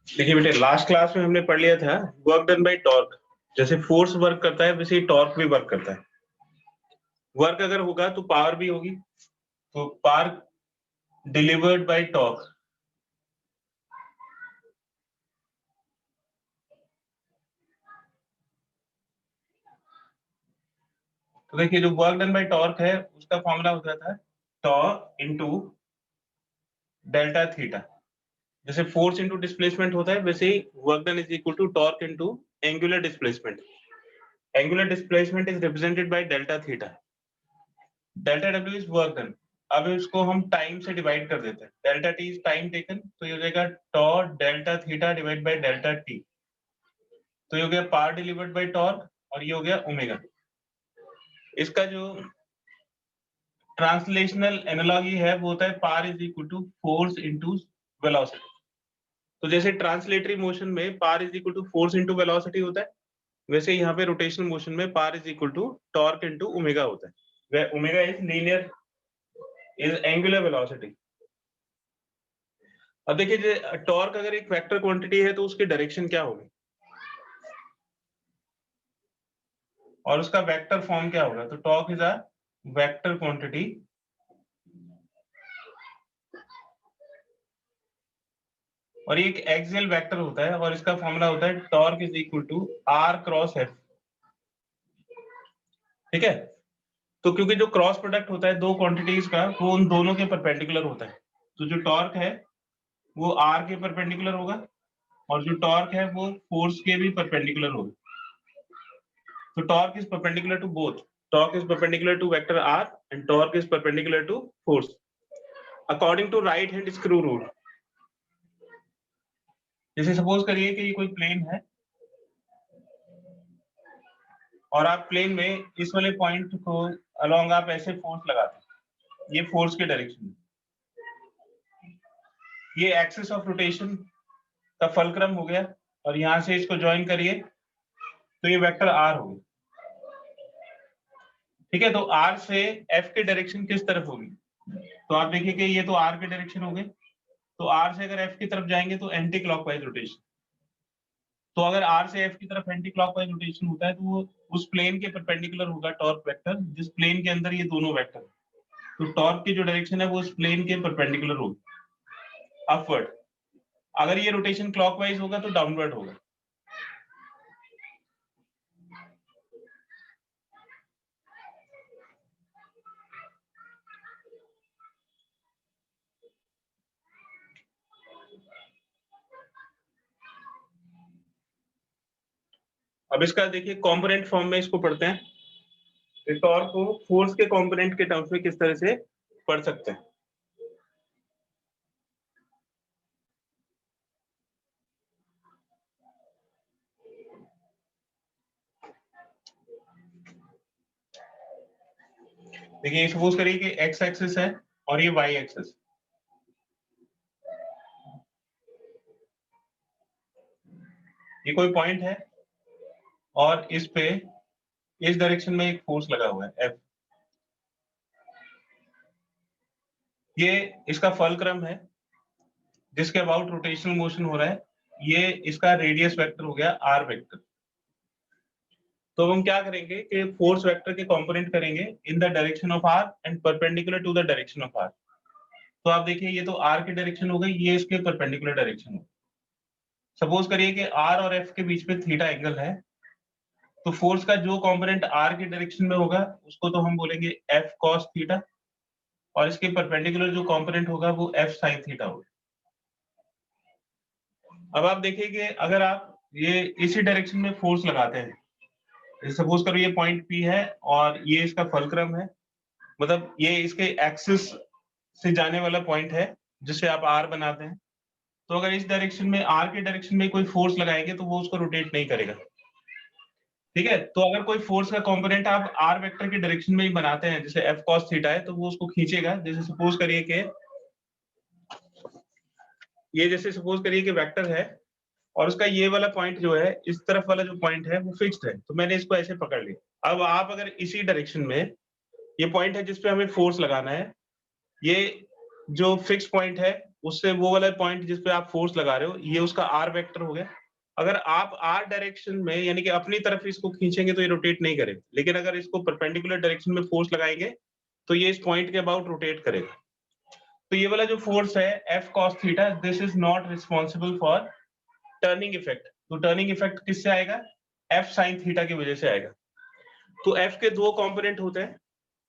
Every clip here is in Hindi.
देखिए बेटे, लास्ट क्लास में हमने पढ़ लिया था वर्क डन बाय टॉर्क। जैसे फोर्स वर्क करता है वैसे ही टॉर्क भी वर्क करता है। वर्क अगर होगा तो पावर भी होगी, तो पावर डिलीवर्ड बाय टॉर्क। तो देखिए, जो वर्क डन बाय टॉर्क है उसका फॉर्मूला होता था टॉ इनटू डेल्टा थीटा। जैसे फोर्स इनटू डिस्प्लेसमेंट होता है वैसे ही work done is equal to torque into angular displacement. Angular displacement is represented by delta theta. Delta W is work done. अब इसको हम टाइम से डिवाइड कर देते हैं। Delta T is time taken, तो ये हो जाएगा tau delta theta divide by delta T. तो ये हो गया पावर डिलीवर्ड बाय टॉर्क और ये हो गया ओमेगा। इसका जो ट्रांसलेशनल एनालॉजी है वो होता है power is equal to force into velocity. तो जैसे ट्रांसलेटरी मोशन में power is equal to force into velocity होता है, वैसे यहाँ पे रोटेशनल मोशन में power is equal to torque into omega होता है। where omega is linear is angular velocity. अब देखिए, टॉर्क अगर एक वेक्टर क्वांटिटी है तो उसकी डायरेक्शन क्या होगी और उसका वेक्टर फॉर्म क्या होगा। तो torque is a vector quantity और ये एक एक्सियल वेक्टर होता है और इसका फॉर्मूला होता है torque is equal to R cross F. ठीक है, तो क्योंकि जो क्रॉस प्रोडक्ट होता है दो क्वांटिटीज का वो उन दोनों के परपेंडिकुलर होता है, तो जो टॉर्क है वो आर के परपेंडिकुलर होगा और जो टॉर्क है वो फोर्स के भी परपेंडिकुलर होगा। तो torque is perpendicular to both. Torque is perpendicular to vector R and torque is perpendicular to force according to right hand screw rule. जैसे सपोज करिए कि ये कोई प्लेन है और आप प्लेन में इस वाले पॉइंट को अलोंग आप ऐसे फोर्स लगाते हैं, ये फोर्स के डायरेक्शन में। ये एक्सिस ऑफ रोटेशन का फलक्रम हो गया और यहां से इसको ज्वाइन करिए तो ये वेक्टर आर होगी। ठीक है, तो आर से एफ के डायरेक्शन किस तरफ होगी। तो आप देखिए कि ये तो आर के डायरेक्शन हो गए, तो आर से अगर एफ की तरफ जाएंगे तो एंटी क्लॉकवाइज रोटेशन। तो अगर आर से एफ की तरफ एंटी क्लॉकवाइज रोटेशन होता है तो वो उस प्लेन के परपेंडिकुलर होगा टॉर्क वेक्टर, जिस प्लेन के अंदर ये दोनों वेक्टर। तो टॉर्क की जो डायरेक्शन है वो उस प्लेन के परपेंडिकुलर होगी अपवर्ड। अगर ये रोटेशन क्लॉकवाइज होगा तो डाउनवर्ड होगा। अब इसका देखिए कंपोनेंट फॉर्म में इसको पढ़ते हैं। टॉर्क को फोर्स के कंपोनेंट के टर्म्स में किस तरह से पढ़ सकते हैं। देखिए, सपोज करिए कि एक्स एक्सिस है और ये वाई एक्सिस। ये कोई पॉइंट है और इस पे इस डायरेक्शन में एक फोर्स लगा हुआ है एफ। ये इसका फलक्रम है जिसके अबाउट रोटेशनल मोशन हो रहा है। ये इसका रेडियस वेक्टर हो गया आर वेक्टर। तो हम क्या करेंगे कि फोर्स वेक्टर के कंपोनेंट करेंगे in the direction of R and perpendicular to the direction of R. तो आप देखिए, ये तो आर की डायरेक्शन हो गई, ये इसके परपेंडिकुलर डायरेक्शन हो। सपोज करिए कि आर और एफ के बीच में थीटा एंगल है, तो फोर्स का जो कंपोनेंट आर की डायरेक्शन में होगा उसको तो हम बोलेंगे एफ कॉस थीटा और इसके परपेंडिकुलर जो कंपोनेंट होगा वो एफ साइन थीटा होगा। अब आप देखिए कि अगर आप ये इसी डायरेक्शन में फोर्स लगाते हैं, सपोज करो ये पॉइंट पी है और ये इसका फलक्रम है, मतलब ये इसके एक्सिस से जाने वाला पॉइंट है जिससे आप आर बनाते हैं। तो अगर इस डायरेक्शन में आर के डायरेक्शन में कोई फोर्स लगाएंगे तो वो उसको रोटेट नहीं करेगा। ठीक है, तो अगर कोई फोर्स का कंपोनेंट आप आर वेक्टर की डायरेक्शन में ही बनाते हैं, जैसे एफ कॉस थीटा है, तो वो उसको खींचेगा। जैसे सपोज करिए कि ये जैसे सपोज करिए कि वेक्टर है और उसका ये वाला पॉइंट जो है, इस तरफ वाला जो पॉइंट है वो फिक्स्ड है, तो मैंने इसको ऐसे पकड़ लिया। अब आप अगर इसी डायरेक्शन में ये पॉइंट है जिसपे हमें फोर्स लगाना है। ये जो फिक्स पॉइंट है उससे वो वाला पॉइंट जिसपे आप फोर्स लगा रहे हो, ये उसका आर वेक्टर हो गया। अगर आप आर डायरेक्शन में यानी कि अपनी तरफ इसको खींचेंगे तो ये रोटेट नहीं करेगा, लेकिन अगर इसको परपेंडिकुलर डायरेक्शन में फोर्स लगाएंगे तो ये इस पॉइंट के अबाउट रोटेट करेगा। तो ये वाला जो फोर्स है F cos theta, this is not responsible for turning effect. तो टर्निंग इफेक्ट किससे आएगा? F sin थीटा की वजह से आएगा। तो F के दो कंपोनेंट होते हैं,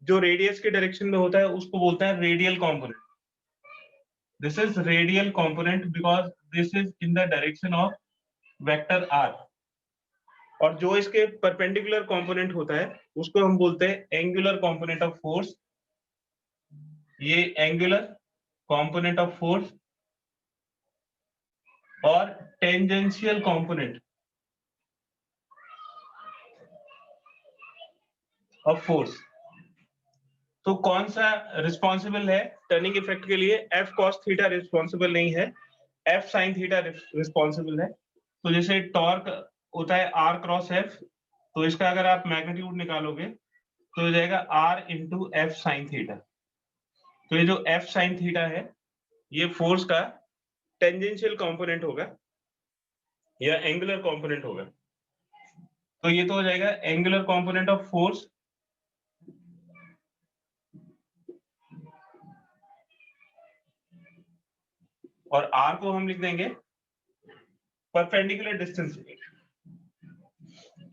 जो रेडियस के डायरेक्शन में होता है उसको बोलते हैं radial component. This is radial component because this is in the direction of vector r। और जो इसके परपेंडिकुलर कंपोनेंट होता है उसको हम बोलते हैं एंगुलर कंपोनेंट ऑफ फोर्स। ये एंगुलर कंपोनेंट ऑफ फोर्स और टेंजेंशियल कंपोनेंट ऑफ फोर्स। तो कौन सा रिस्पॉन्सिबल है टर्निंग इफेक्ट के लिए? F cos थीटा रिस्पॉन्सिबल नहीं है, F sin थीटा रिस्पॉन्सिबल है। तो जैसे टॉर्क होता है R क्रॉस F, तो इसका अगर आप मैग्नीट्यूड निकालोगे तो हो जाएगा R into F sin theta. तो ये जो F sin थीटा है ये फोर्स का टेंजेंशियल कंपोनेंट होगा या एंगुलर कंपोनेंट होगा। तो ये तो हो जाएगा एंगुलर कंपोनेंट ऑफ फोर्स और R को हम लिख देंगे परपेंडिकुलर डिस्टेंस।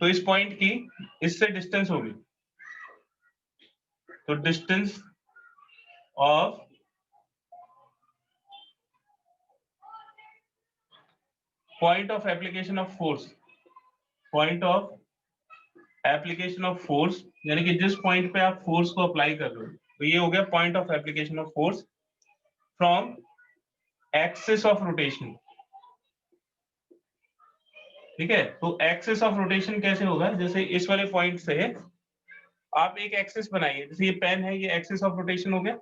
तो इस पॉइंट की इससे डिस्टेंस होगी, तो distance of point of application of force, point of application of force यानी कि जिस पॉइंट पे आप फोर्स को अप्लाई कर रहे हो, तो ये हो गया point of application of force from axis of rotation. ठीक है, तो एक्सिस ऑफ रोटेशन कैसे होगा? जैसे इस वाले पॉइंट से आप एक एक्सिस बनाइए, जैसे ये पेन है, ये एक्सिस ऑफ रोटेशन हो गया,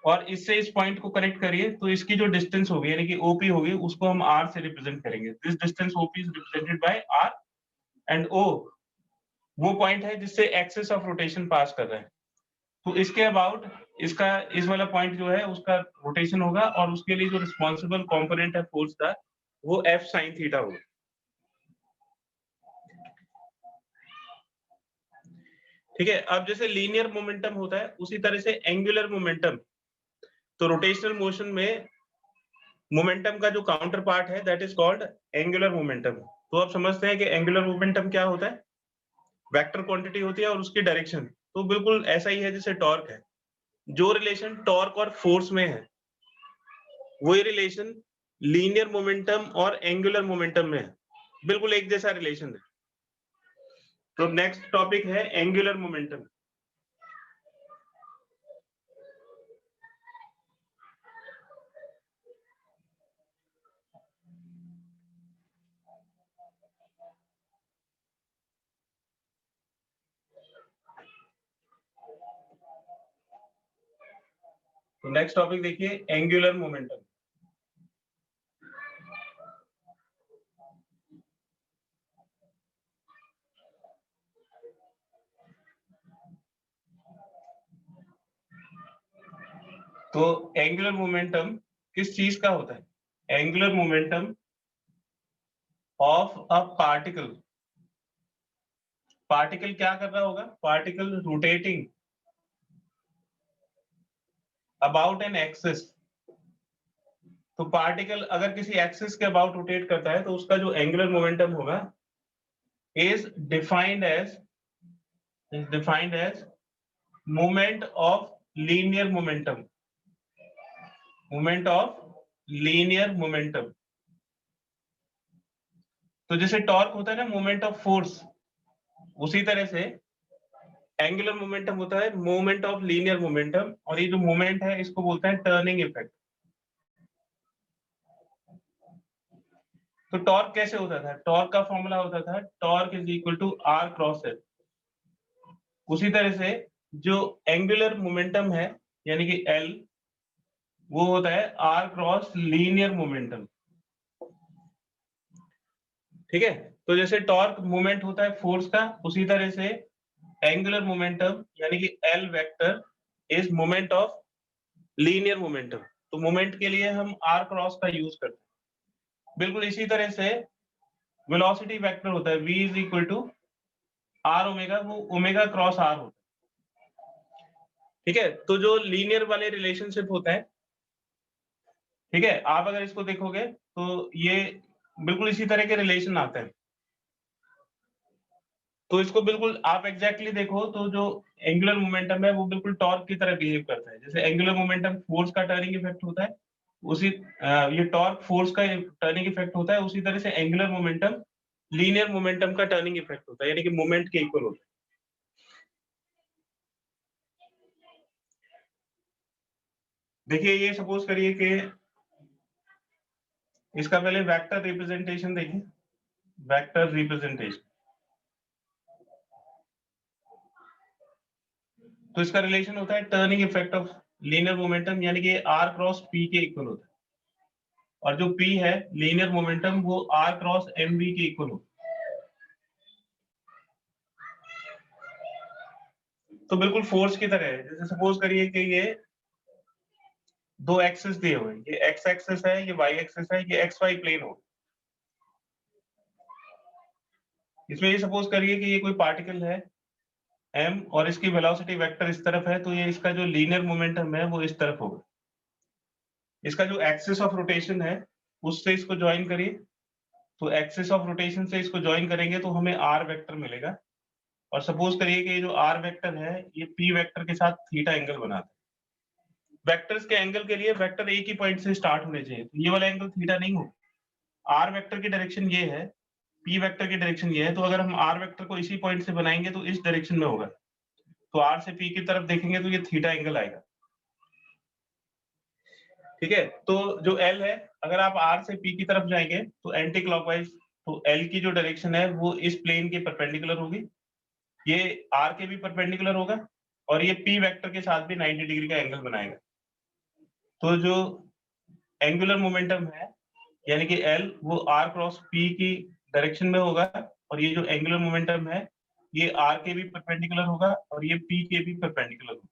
और इससे इस पॉइंट को कनेक्ट करिए, तो इसकी जो डिस्टेंस होगी यानी कि ओपी होगी उसको हम आर से रिप्रेजेंट करेंगे। This distance OP is represented by R and O वो पॉइंट है जिससे एक्सिस ऑफ रोटेशन पास कर रहा है। तो इसके अबाउट इसका इस वाला पॉइंट जो है उसका रोटेशन होगा और उसके लिए जो रिस्पॉन्सिबल कंपोनेंट है फोर्स का वो F sin थीटा होगा। ठीक है, अब जैसे लीनियर मोमेंटम होता है उसी तरह से एंगुलर मोमेंटम। तो रोटेशनल मोशन में मोमेंटम का जो काउंटर पार्ट है that is called angular momentum. तो आप समझते हैं कि एंगुलर मोमेंटम क्या होता है? वेक्टर क्वांटिटी होती है और उसकी डायरेक्शन। तो बिल्कुल ऐसा ही है जैसे टॉर्क है। जो रिलेशन टॉर्क और फोर्स में है वही रिलेशन लीनियर मोमेंटम और एंगुलर मोमेंटम में है, बिल्कुल एक जैसा रिलेशन है। तो नेक्स्ट टॉपिक है एंगुलर मोमेंटम। तो नेक्स्ट टॉपिक देखिए एंगुलर मोमेंटम। तो एंगुलर मोमेंटम किस चीज का होता है? Angular momentum of a particle. Particle क्या कर रहा होगा? Particle rotating about an axis. तो पार्टिकल अगर किसी एक्सिस के अबाउट रोटेट करता है तो उसका जो एंगुलर मोमेंटम होगा is defined as moment of linear momentum. Moment of linear momentum. तो जैसे टॉर्क होता है ना मोमेंट ऑफ फोर्स, उसी तरह से एंगुलर मोमेंटम होता है मोमेंट ऑफ लीनियर मोमेंटम। और ये जो मोमेंट है इसको बोलते हैं टर्निंग इफेक्ट। तो टॉर्क कैसे होता था? टॉर्क का फॉर्मूला होता था torque is equal to R cross F. उसी तरह से जो एंगुलर मोमेंटम है यानी कि एल, वो होता है आर क्रॉस लीनियर मोमेंटम। ठीक है, तो जैसे टॉर्क मोमेंट होता है फोर्स का, उसी तरह से एंगुलर मोमेंटम यानी कि L vector is moment of linear momentum. तो मोमेंट के लिए हम आर क्रॉस का यूज करते हैं। बिल्कुल इसी तरह से वेलोसिटी वेक्टर होता है v is equal to R omega, वो ओमेगा क्रॉस आर होता है। ठीक है, तो जो लीनियर वाले रिलेशनशिप होता है, ठीक है, आप अगर इसको देखोगे तो ये बिल्कुल इसी तरह के रिलेशन आते हैं। तो इसको बिल्कुल आप एग्जैक्टली देखो तो जो एंगुलर मोमेंटम है वो बिल्कुल टॉर्क की तरह बिहेव करता है। जैसे एंगुलर मोमेंटम फोर्स का टर्निंग इफेक्ट होता है, उसी ये टॉर्क फोर्स का टर्निंग इफेक्ट होता है, उसी तरह से एंगुलर मोमेंटम लीनियर मोमेंटम का टर्निंग इफेक्ट होता है, यानी कि मोमेंट के इक्वल होता है। देखिए ये सपोज करिए कि इसका पहले वेक्टर रिप्रेजेंटेशन देखिए, वेक्टर रिप्रेजेंटेशन। तो इसका रिलेशन होता है turning effect of linear momentum, यानी कि आर क्रॉस पी के इक्वल होता है, और जो पी है लीनियर मोमेंटम वो आर क्रॉस एम वी के इक्वल होता है। तो बिल्कुल फोर्स की तरह है। जैसे सपोज करिए कि ये दो एक्सेस दिए हुए हैं, ये एक्स एक्सेस है, ये वाई एक्सेस है, ये एक्स वाई प्लेन हो। इसमें ये सपोज करिए कि ये कोई पार्टिकल है m और इसकी वेलोसिटी वेक्टर इस तरफ है, तो ये इसका जो लीनियर मोमेंटम है वो इस तरफ होगा। इसका जो एक्सिस ऑफ रोटेशन है उससे इसको ज्वाइन करिए, तो एक्सिस ऑफ रोटेशन से इसको ज्वाइन करेंगे तो हमें आर वेक्टर मिलेगा। और सपोज करिए कि ये जो आर वेक्टर है ये पी वेक्टर के साथ थीटा एंगल बनाता है। वेक्टर्स के एंगल के लिए वेक्टर एक ही पॉइंट से स्टार्ट होने चाहिए, तो ये वाला एंगल थीटा नहीं हो। आर वेक्टर की डायरेक्शन ये है, पी वेक्टर की डायरेक्शन ये है, तो अगर हम आर वेक्टर को इसी पॉइंट से बनाएंगे तो इस डायरेक्शन में होगा। तो आर से पी की तरफ देखेंगे तो ये थीटा एंगल आएगा। ठीक है, तो जो एल है, अगर आप आर से पी की तरफ जाएंगे तो एंटी क्लॉकवाइज, तो एल की जो डायरेक्शन है वो इस प्लेन के परपेंडिकुलर होगी, ये आर के भी परपेंडिकुलर होगा, और ये पी वेक्टर के साथ भी 90 डिग्री का एंगल बनाएगा। तो जो एंगुलर मोमेंटम है यानी कि एल वो आर क्रॉस पी की डायरेक्शन में होगा, और ये जो एंगुलर मोमेंटम है ये आर के भी परपेंडिकुलर होगा और ये पी के भी परपेंडिकुलर होगा।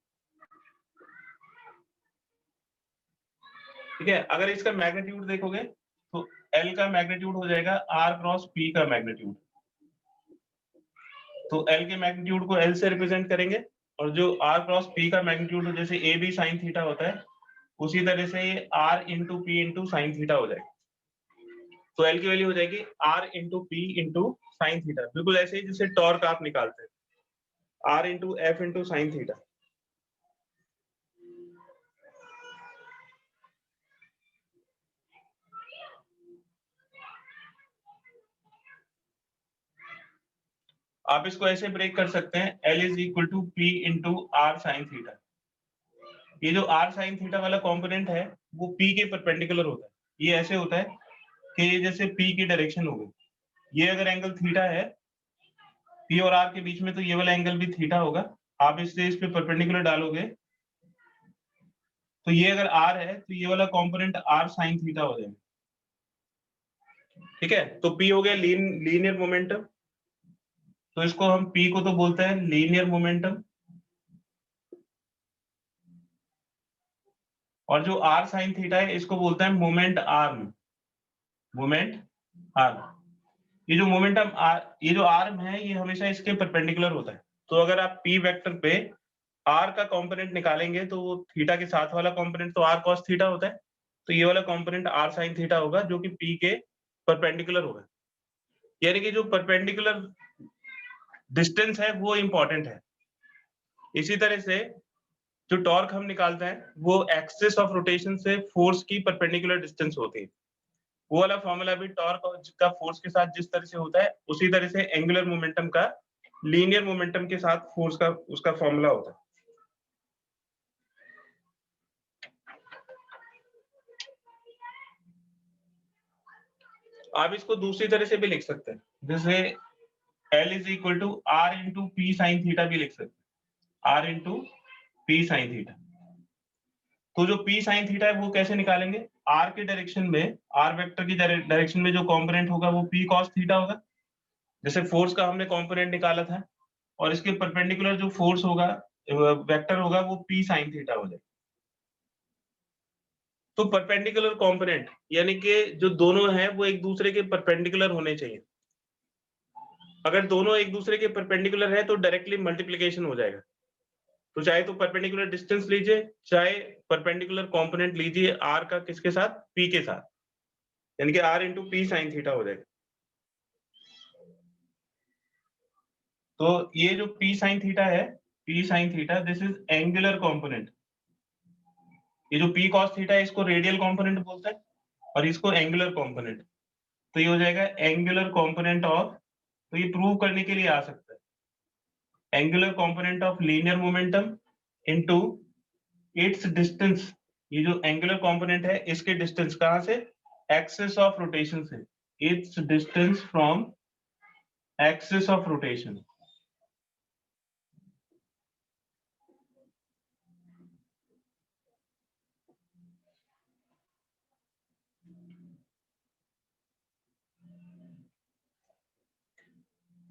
ठीक है, अगर इसका मैग्नीट्यूड देखोगे तो एल का मैग्नीट्यूड हो जाएगा आर क्रॉस पी का मैग्नीट्यूड। तो एल के मैग्नीट्यूड को एल से रिप्रेजेंट करेंगे, और जो आर क्रॉस पी का मैग्नीट्यूड जैसे ए बी साइन थीटा होता है, उसी तरह से ये R into P into sine theta हो जाएगा। तो एल की वैल्यू हो जाएगी R into P into sine theta, बिल्कुल ऐसे ही जैसे टॉर्क आप निकालते हैं, R into F into sine theta. आप इसको ऐसे ब्रेक कर सकते हैं, L is equal to P into R sine theta. ये जो आर साइन थीटा वाला कंपोनेंट है वो पी के परपेंडिकुलर होता है। ये ऐसे होता है कि ये जैसे पी की डायरेक्शन हो गई, ये अगर एंगल थीटा है पी और आर के बीच में, तो ये वाला एंगल भी थीटा होगा। आप इससे इस पे परपेंडिकुलर डालोगे तो ये अगर आर है तो ये वाला कंपोनेंट आर साइन थीटा हो जाएगा। ठीक है, तो पी हो गया लीनियर मोमेंटम, तो इसको हम पी को तो बोलते हैं लीनियर मोमेंटम, और जो आर साइन थीटा है इसको बोलते हैं मोमेंट आर्म, मोमेंट आर्म। ये जो मोमेंटम ये जो आर्म है ये हमेशा इसके परपेंडिकुलर होता है। तो अगर आप पी वेक्टर पे आर का कंपोनेंट निकालेंगे तो वो थीटा के साथ वाला कंपोनेंट तो आर कॉस थीटा होता है, तो ये वाला कंपोनेंट आर साइन थीटा होगा जो कि पी के परपेंडिकुलर होगा। यानी कि जो परपेंडिकुलर डिस्टेंस है वो इंपॉर्टेंट है। इसी तरह से जो टॉर्क हम निकालते हैं वो एक्सिस ऑफ रोटेशन से फोर्स की परपेंडिकुलर डिस्टेंस होती है। वो वाला फॉर्मूला भी टॉर्क का फोर्स के साथ जिस तरह से होता है उसी तरह से एंगुलर मोमेंटम का लीनियर मोमेंटम के साथ फोर्स का उसका फॉर्मूला होता है। आप इसको दूसरी तरह से भी लिख सकते हैं, जैसे L is equal to R into P sine theta भी लिख सकते हैं, R into P sine theta. तो जो पी साइन थीटा है वो कैसे निकालेंगे, आर के डायरेक्शन में, आर वेक्टर की डायरेक्शन में जो कंपोनेंट होगा वो पी कॉस थीटा होगा, जैसे फोर्स का हमने कंपोनेंट निकाला था, और इसके परपेंडिकुलर जो फोर्स होगा वेक्टर होगा वो p sin थीटा हो जाएगा। तो परपेंडिकुलर कंपोनेंट यानी कि जो दोनों हैं वो एक दूसरे के परपेंडिकुलर होने चाहिए। अगर दोनों एक दूसरे के परपेंडिकुलर है तो डायरेक्टली मल्टीप्लिकेशन हो जाएगा। तो चाहे तो परपेंडिकुलर डिस्टेंस लीजिए, चाहे परपेंडिकुलर कंपोनेंट लीजिए r का किसके साथ, p के साथ, यानी कि r into p sin theta हो जाएगा। तो ये जो p sin थीटा है, p sin theta, this is angular component. ये जो p cos थीटा है इसको रेडियल कंपोनेंट बोलते हैं और इसको एंगुलर कंपोनेंट। तो ये हो जाएगा एंगुलर कंपोनेंट ऑफ, तो ये प्रूव करने के लिए आ सकता है, angular component of linear momentum into its distance. ये जो एंगुलर कंपोनेंट है इसके डिस्टेंस कहां से, एक्सिस ऑफ रोटेशन से, it's distance from axis of rotation.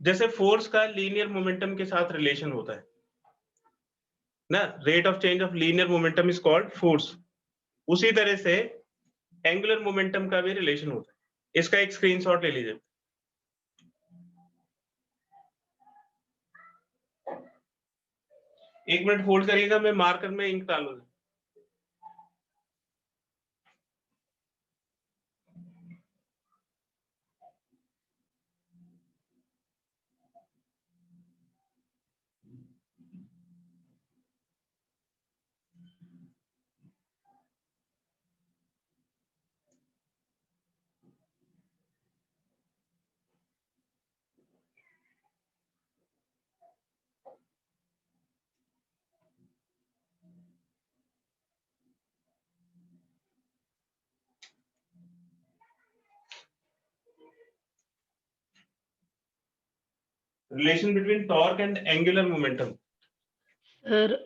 जैसे फोर्स का लीनियर मोमेंटम के साथ रिलेशन होता है ना, rate of change of linear momentum is called force, उसी तरह से एंगुलर मोमेंटम का भी रिलेशन होता है। इसका एक स्क्रीनशॉट ले लीजिए। एक मिनट होल्ड करिएगा, मैं मार्कर में इंक डालूंगा। Relation between torque and angular momentum.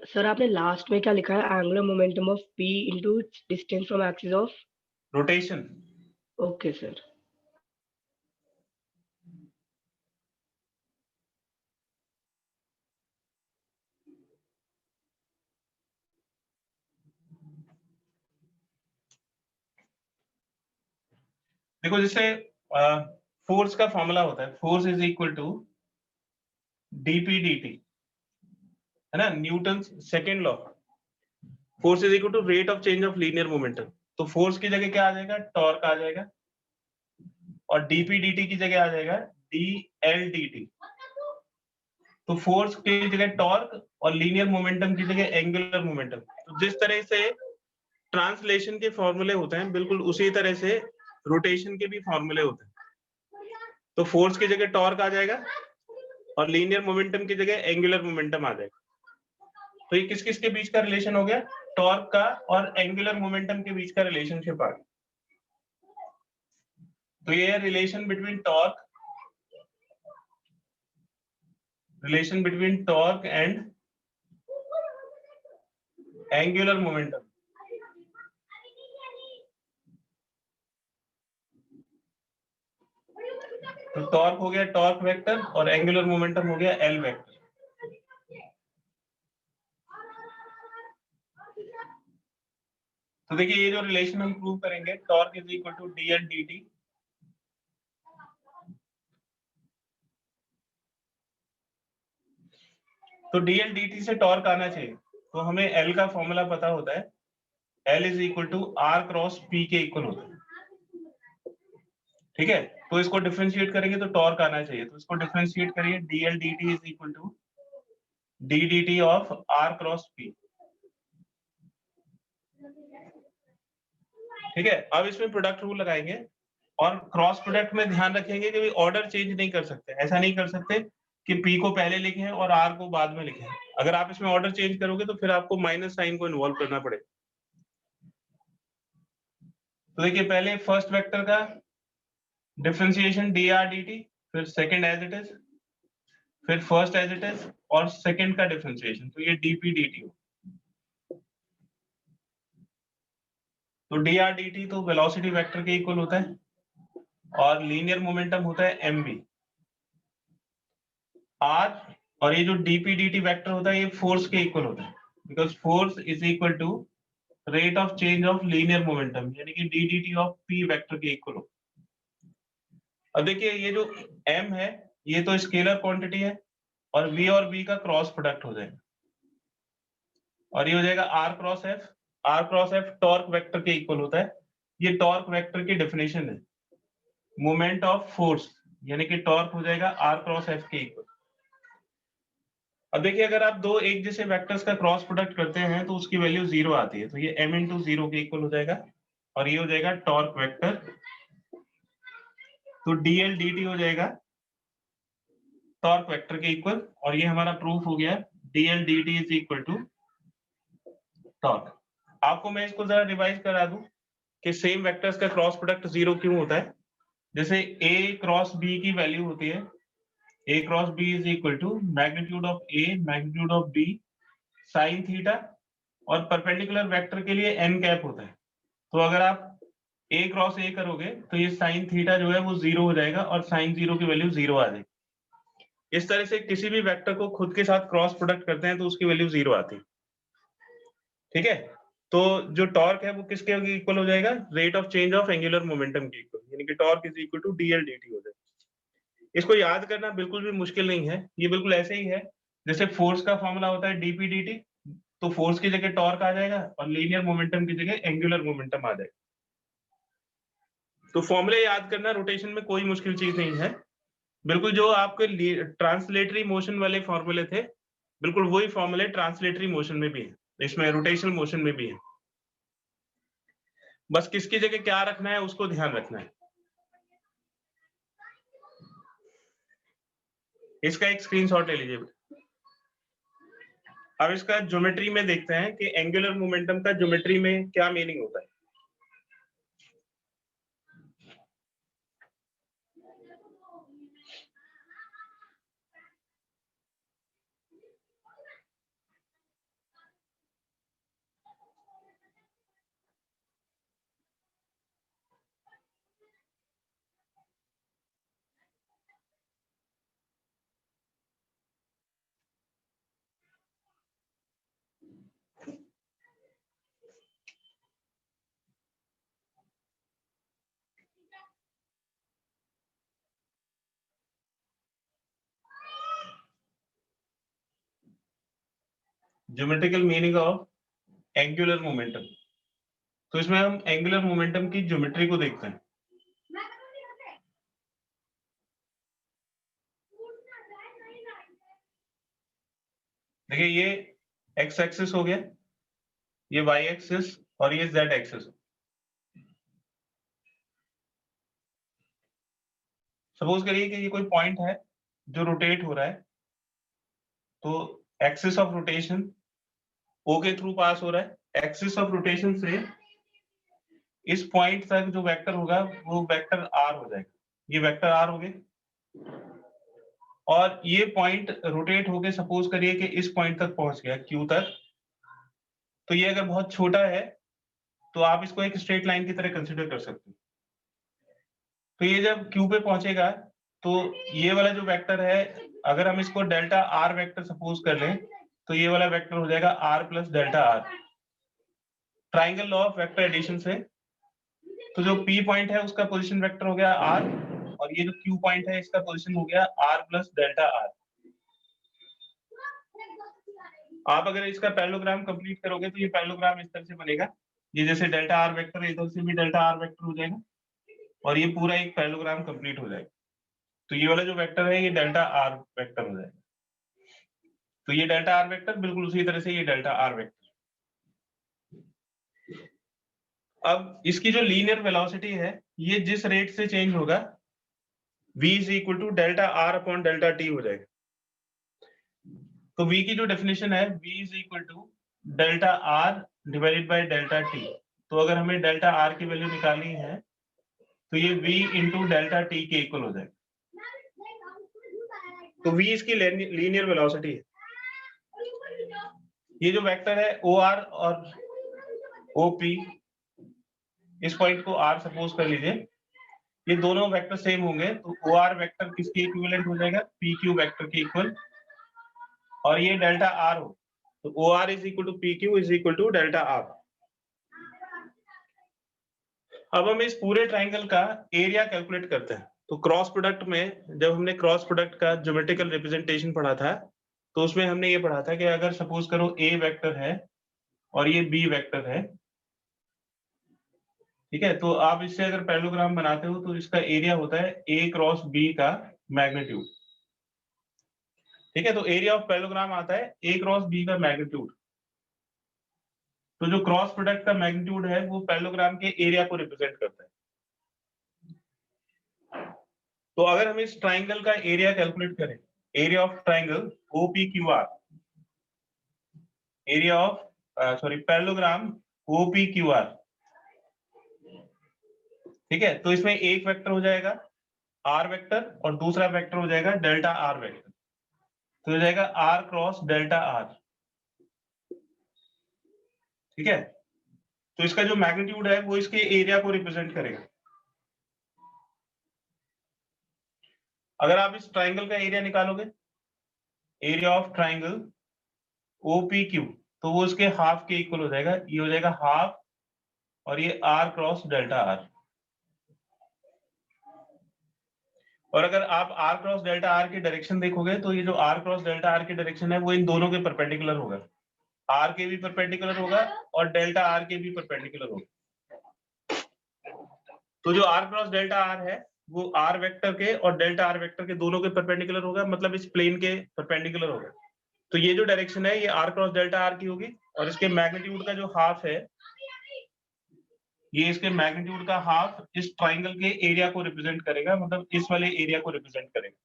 Sir आपने लास्ट में क्या लिखा है, angular momentum of p into distance from axis of rotation. Okay sir. देखो जैसे फोर्स का फॉर्मूला होता है, force is equal to dp dt, है ना, Newton second law. Force is equal to rate of change of linear momentum. तो फोर्स की जगह क्या आ जाएगा, टॉर्क आ जाएगा, और dp dt की जगह आ जाएगा dl dt। तो फोर्स की जगह टॉर्क और लीनियर मोमेंटम की जगह एंगुलर मोमेंटम। तो जिस तरह से ट्रांसलेशन के फॉर्मूले होते हैं बिल्कुल उसी तरह से रोटेशन के भी फॉर्मूले होते हैं। तो फोर्स की जगह टॉर्क आ जाएगा और लीनियर मोमेंटम की जगह एंगुलर मोमेंटम आ जाएगा। तो ये किस किस के बीच का रिलेशन हो गया, टॉर्क का और एंगुलर मोमेंटम के बीच का रिलेशनशिप आ गया। तो ये relation between torque, relation between torque and angular momentum. तो टॉर्क हो गया टॉर्क वेक्टर और एंगुलर मोमेंटम हो गया एल वेक्टर। तो देखिए ये जो रिलेशन हम प्रूव करेंगे, torque is equal to dl dt, तो dl dt से टॉर्क आना चाहिए। तो हमें L का फॉर्मूला पता होता है, L is equal to R cross P के इक्वल होता है। ठीक है, तो इसको डिफरेंशिएट करेंगे तो टॉर्क आना चाहिए। तो इसको डिफरेंशिएट करिए, dl dt is equal to d dt of R cross P। ठीक है, अब इसमें प्रोडक्ट रूल लगाएंगे और क्रॉस प्रोडक्ट में ध्यान रखेंगे कि ऑर्डर चेंज नहीं कर सकते। ऐसा नहीं कर सकते कि P को पहले लिखें और R को बाद में लिखें। अगर आप इसमें ऑर्डर चेंज करोगे तो फिर आपको माइनस साइन को इन्वॉल्व करना पड़ेगा। तो देखिए पहले फर्स्ट वेक्टर का डिफरेंशिएशन dr dt, फिर सेकंड एज इट इज, फिर फर्स्ट एज इट इज और सेकंड का डिफरेंशिएशन, तो ये dp dt हो। तो dr dt तो वेलोसिटी वेक्टर के इक्वल होता है और लीनियर मोमेंटम होता है mv। r और ये जो dp dt वेक्टर होता है ये फोर्स के इक्वल होता है, because force is equal to rate of change of linear momentum, यानी कि d d t of P vector के इक्वल हो। अब देखिए ये जो m है ये तो स्केलर क्वांटिटी है और v और b का क्रॉस प्रोडक्ट हो जाएगा और ये हो जाएगा r cross f। r cross f torque vector के इक्वल होता है। ये टॉर्क वेक्टर की डेफिनेशन है, मोमेंट ऑफ फोर्स, यानी कि टॉर्क हो जाएगा r क्रॉस f के इक्वल। अब देखिए अगर आप दो एक जैसे वेक्टर्स का क्रॉस प्रोडक्ट करते हैं तो उसकी वैल्यू 0 आती है, तो ये m इंटू 0 के इक्वल हो जाएगा और ये हो जाएगा टॉर्क वेक्टर। तो dl dt हो जाएगा टॉर्क वेक्टर के इक्वल और ये हमारा प्रूफ हो गया dl dt is equal to torque. आपको मैं इसको जरा रिवाइज करा दूं कि सेम वेक्टर्स का क्रॉस प्रोडक्ट 0 क्यों होता है। जैसे a क्रॉस b की वैल्यू होती है a cross b is equal to magnitude of a magnitude of b sine theta, और परपेंडिकुलर वेक्टर के लिए n कैप होता है। तो अगर आप a क्रॉस a करोगे तो ये साइन थीटा जो है वो 0 हो जाएगा और साइन 0 की वैल्यू 0 आ जाएगी। इस तरह से किसी भी वेक्टर को खुद के साथ क्रॉस प्रोडक्ट करते हैं तो उसकी वैल्यू 0 आती है। ठीक है, तो जो टॉर्क है वो किसके इक्वल हो जाएगा, rate of change of angular momentum के इक्वल, यानी कि torque is equal to d l d t हो जाएगा। इसको याद करना बिल्कुल भी मुश्किल नहीं है, ये बिल्कुल ऐसे ही है जैसे फोर्स का फॉर्मूला होता है डीपी डीटी, तो फोर्स की जगह टॉर्क आ जाएगा और लीनियर मोमेंटम की जगह एंगुलर मोमेंटम आ जाएगा। तो फॉर्मूले याद करना रोटेशन में कोई मुश्किल चीज नहीं है, बिल्कुल जो आपके ट्रांसलेटरी मोशन वाले फॉर्मूले थे बिल्कुल वही फॉर्मूले ट्रांसलेटरी मोशन में भी है, इसमें रोटेशनल मोशन में भी है। बस किसकी जगह क्या रखना है उसको ध्यान रखना है। इसका एक स्क्रीनशॉट ले लीजिए। अब इसका ज्योमेट्री में देखते हैं कि एंगुलर मोमेंटम का ज्योमेट्री में क्या मीनिंग होता है। Geometrical meaning of angular momentum, तो इसमें हम एंगुलर मोमेंटम की ज्योमेट्री को देखते हैं। देखिए ये एक्स एक्सिस हो गया, ये वाई एक्सिस और ये जेड एक्सिस। सपोज करिए कि ये कोई पॉइंट है जो रोटेट हो रहा है, तो एक्सिस ऑफ रोटेशन ओ के थ्रू पास हो रहा है। एक्सिस ऑफ रोटेशन से इस पॉइंट तक जो वेक्टर होगा वो वेक्टर आर हो जाएगा, ये वेक्टर आर हो गए। और ये पॉइंट रोटेट होके सपोज करिए कि इस पॉइंट तक पहुंच गया क्यू तक, तो ये अगर बहुत छोटा है तो आप इसको एक स्ट्रेट लाइन की तरह कंसिडर कर सकते हैं। तो ये जब क्यू पे पहुंचेगा तो ये वाला जो वेक्टर है अगर हम इसको डेल्टा आर वेक्टर सपोज कर लें तो ये वाला वेक्टर हो जाएगा r plus delta r, triangle law of vector addition से। तो जो पी पॉइंट है उसका पोजीशन वेक्टर हो गया आर और ये जो क्यू पॉइंट है इसका पोजीशन हो गया आर प्लस डेल्टा आर। आप अगर इसका पैरेललोग्राम कंप्लीट करोगे तो ये पैरेललोग्राम इस तरह से बनेगा, ये जैसे डेल्टा आर वेक्टर है इधर से भी डेल्टा आर वेक्टर हो जाएगा और ये पूरा एक पैरेललोग्राम कंप्लीट हो जाएगा। तो ये वाला जो वेक्टर है ये डेल्टा आर वेक्टर हो जाएगा। तो ये डेल्टा आर वेक्टर बिल्कुल उसी तरह से ये डेल्टा आर वेक्टर। अब इसकी जो लीनियर वेलोसिटी है ये जिस रेट से चेंज होगा v is equal to delta r upon delta t हो जाएगा। तो v की जो डेफिनेशन है v is equal to delta r divided by delta T. तो अगर हमें डेल्टा आर की वैल्यू निकालनी है तो ये v इंटू डेल्टा टी के इक्वल हो जाएगा। तो v इसकी लीनियर वेलोसिटी है। ये जो वेक्टर है ओ आर और ओ पी, इस पॉइंट को r सपोज कर लीजिए, ये दोनों वेक्टर सेम होंगे तो ओ आर वेक्टर किसके इक्विवेलेंट हो जाएगा, पी क्यू वेक्टर के इक्वल। और ये डेल्टा आर हो, तो O R is equal to P Q is equal to delta r. अब हम इस पूरे ट्राइंगल का एरिया कैलकुलेट करते हैं। तो क्रॉस प्रोडक्ट में जब हमने क्रॉस प्रोडक्ट का ज्योमेट्रिकल रिप्रेजेंटेशन पढ़ा था, तो उसमें हमने ये पढ़ा था कि अगर सपोज करो ए वेक्टर है और ये बी वेक्टर है, ठीक है, तो आप इससे अगर पैरेललोग्राम बनाते हो तो इसका एरिया होता है ए क्रॉस बी का मैग्नीट्यूड। ठीक है, तो एरिया ऑफ पैरेललोग्राम आता है ए क्रॉस बी का मैग्नीट्यूड। तो जो क्रॉस प्रोडक्ट का मैग्नीट्यूड है वो पैरेललोग्राम के एरिया को रिप्रेजेंट करता है। तो अगर हम इस ट्राइंगल का एरिया कैलकुलेट करें, area of triangle OPQR, area of parallelogram OPQR, ठीक है, तो इसमें एक वेक्टर हो जाएगा R वेक्टर और दूसरा वेक्टर हो जाएगा डेल्टा R वेक्टर, तो हो जाएगा R क्रॉस डेल्टा R। ठीक है, तो इसका जो मैग्नीट्यूड है वो इसके एरिया को रिप्रेजेंट करेगा। अगर आप इस ट्राइंगल का एरिया निकालोगे, एरिया ऑफ ट्राइंगल OPQ, तो वो उसके हाफ के इक्वल हो जाएगा, ये हो जाएगा हाफ और ये R क्रॉस डेल्टा R। और अगर आप R क्रॉस डेल्टा R की डायरेक्शन देखोगे तो ये जो R क्रॉस डेल्टा R की डायरेक्शन है वो इन दोनों के परपेंडिकुलर होगा, R के भी परपेंडिकुलर होगा और डेल्टा R के भी परपेंडिकुलर होगा। तो जो R क्रॉस डेल्टा R है वो R वेक्टर के और डेल्टा R वेक्टर के दोनों के परपेंडिकुलर होगा, मतलब इस प्लेन के परपेंडिकुलर होगा। तो ये जो डायरेक्शन है ये R क्रॉस डेल्टा R की होगी और इसके मैग्नीट्यूड का जो हाफ है, ये इसके मैग्नीट्यूड का हाफ इस ट्राइंगल के एरिया को रिप्रेजेंट करेगा, मतलब इस वाले एरिया को रिप्रेजेंट करेगा।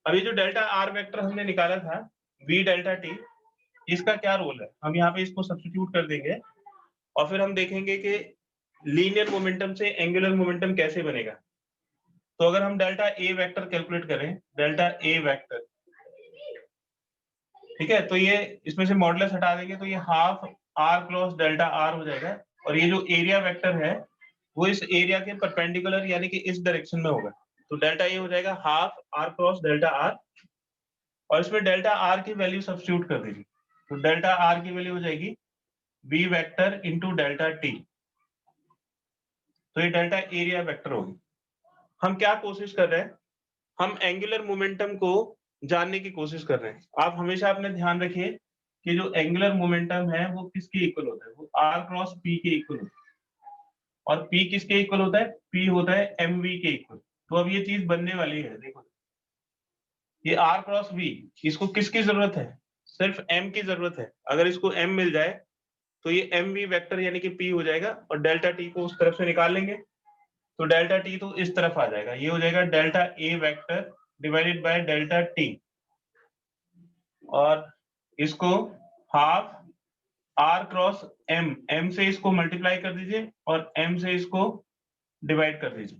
अब ये जो डेल्टा आर वेक्टर हमने निकाला था v डेल्टा t, इसका क्या रोल है, हम यहाँ पे इसको सब्स्टिट्यूट कर देंगे और फिर हम देखेंगे कि लीनियर मोमेंटम से एंगुलर मोमेंटम कैसे बनेगा। तो अगर हम डेल्टा a वेक्टर कैलकुलेट करें, डेल्टा a वेक्टर, ठीक है, तो ये इसमें से मॉडुलस हटा देंगे तो ये half r cross delta r हो जाएगा और ये जो एरिया वेक्टर है वो इस एरिया के परपेंडिकुलर यानी कि इस डायरेक्शन में होगा। तो डेल्टा a हो जाएगा half r cross delta r और इसमें डेल्टा r की वैल्यू सब्स्टिट्यूट कर दीजिए, तो डेल्टा r की वैल्यू हो जाएगी v vector into delta t, तो ये डेल्टा एरिया वेक्टर होगी। हम क्या कोशिश कर रहे हैं, हम एंगुलर मोमेंटम को जानने की कोशिश कर रहे हैं। आप हमेशा अपने ध्यान रखिए कि जो एंगुलर मोमेंटम है वो किसके इक्वल होता है, वो r क्रॉस p के इक्वल होता है। और p किसके इक्वल होता है, p होता है mv के इक्वल। तो अब ये चीज बनने वाली है, देखो ये r क्रॉस v, इसको किसकी जरूरत है, सिर्फ m की जरूरत है। अगर इसको m मिल जाए तो ये mv वेक्टर यानी कि p हो जाएगा और डेल्टा t को उस तरफ से निकाल लेंगे तो डेल्टा t तो इस तरफ आ जाएगा, ये हो जाएगा delta a vector divided by delta t और इसको हाफ r क्रॉस m से इसको मल्टीप्लाई कर दीजिए और m से इसको डिवाइड कर दीजिए।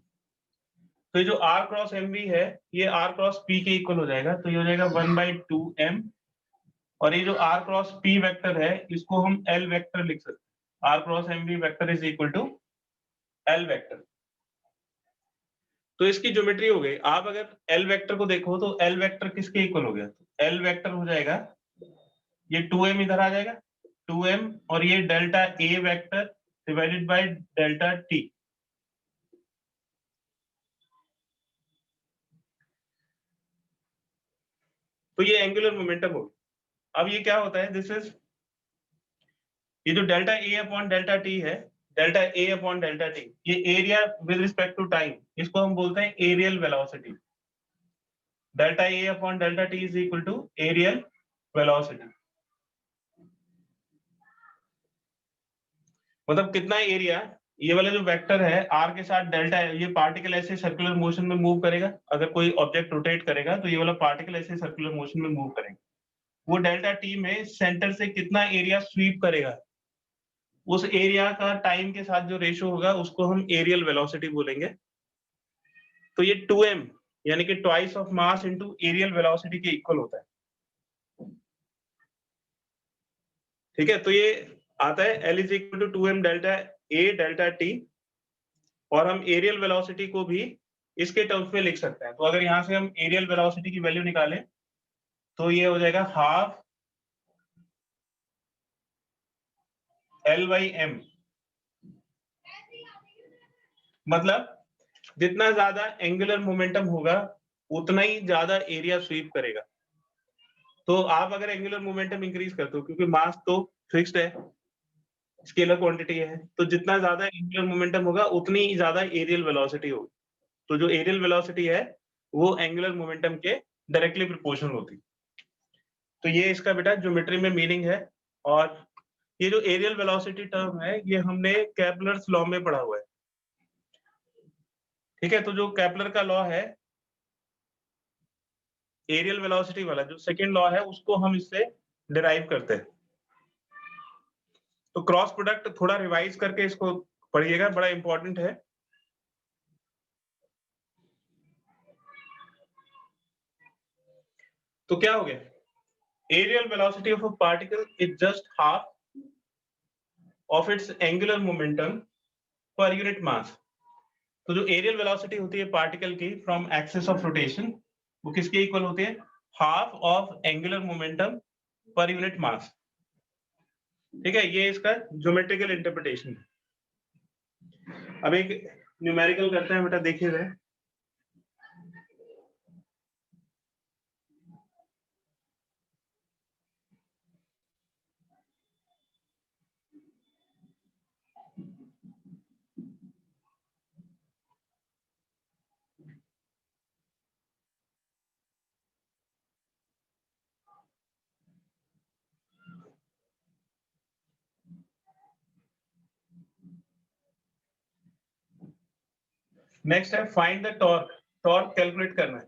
तो ये जो r क्रॉस mv है ये r क्रॉस p के इक्वल हो जाएगा, तो ये हो जाएगा 1/2m और ये जो r क्रॉस p वेक्टर है इसको हम l वेक्टर लिख सकते हैं, r cross mv vector is equal to l vector. तो इसकी ज्योमेट्री हो गई। आप अगर l वेक्टर को देखो तो l वेक्टर किसके इक्वल हो गया, तो l वेक्टर हो जाएगा ये 2m इधर आ जाएगा 2m और ये delta a vector divided by delta t। तो ये एंगुलर मोमेंटम हो। अब ये क्या होता है, दिस इज ये जो delta a upon delta t है, delta a upon delta t, ये area with respect to time, इसको हम बोलते हैं areal velocity. Delta a upon delta t is equal to areal velocity, मतलब कितना एरिया, ये वाला जो वेक्टर है r के साथ डेल्टा, ये पार्टिकल ऐसे सर्कुलर मोशन में मूव करेगा। अगर कोई ऑब्जेक्ट रोटेट करेगा तो ये वाला पार्टिकल ऐसे सर्कुलर मोशन में मूव करेगा। वो डेल्टा t में सेंटर से कितना एरिया स्वीप करेगा, उस एरिया का टाइम के साथ जो रेशो होगा उसको हम एरियल वेलोसिटी बोलेंगे। तो ये 2m यानी कि twice of mass into areal velocity के इक्वल होता है। ठीक है, तो ये आता है L is equal to 2m delta a delta t और हम एरियल वेलोसिटी को भी इसके टर्म्स में लिख सकते हैं। तो अगर यहाँ से हम एरियल वेलोसिटी की वैल्यू निकालें तो ये हो जाएगा हाफ L/m, मतलब जितना ज्यादा एंगुलर मोमेंटम होगा उतना ही ज्यादा एरिया स्वीप करेगा। तो आप अगर एंगुलर मोमेंटम इंक्रीज करते हो, क्योंकि मास तो फिक्स्ड है, स्केलर क्वांटिटी है, तो जितना ज्यादा एंगुलर मोमेंटम होगा उतनी ही ज्यादा एरियल वेलोसिटी होगी। तो जो एरियल वेलोसिटी है वो एंगुलर मोमेंटम के डायरेक्टली प्रोपोर्शनल होती। तो ये इसका बेटा ज्योमेट्री में मीनिंग है। और ये जो एरियल वेलोसिटी टर्म है ये हमने केपलर्स लॉ में पढ़ा हुआ है। ठीक है, तो जो केपलर का लॉ है एरियल वेलोसिटी वाला, जो सेकंड लॉ है, उसको हम इससे डिराइव करते हैं। तो क्रॉस प्रोडक्ट थोड़ा रिवाइज करके इसको पढ़िएगा, बड़ा इंपॉर्टेंट है। तो क्या हो गया, areal velocity of a particle is just half of its angular momentum per unit mass. तो जो एरियल वेलोसिटी होती है पार्टिकल की फ्रॉम एक्सिस ऑफ रोटेशन, वो किसके इक्वल होती है, half of angular momentum per unit mass. ठीक है, ये इसका ज्योमेट्रिकल इंटरप्रिटेशन है। अब एक न्यूमेरिकल करते हैं बेटा, देखिए जरा। नेक्स्ट है find the torque. Torque calculate करना है।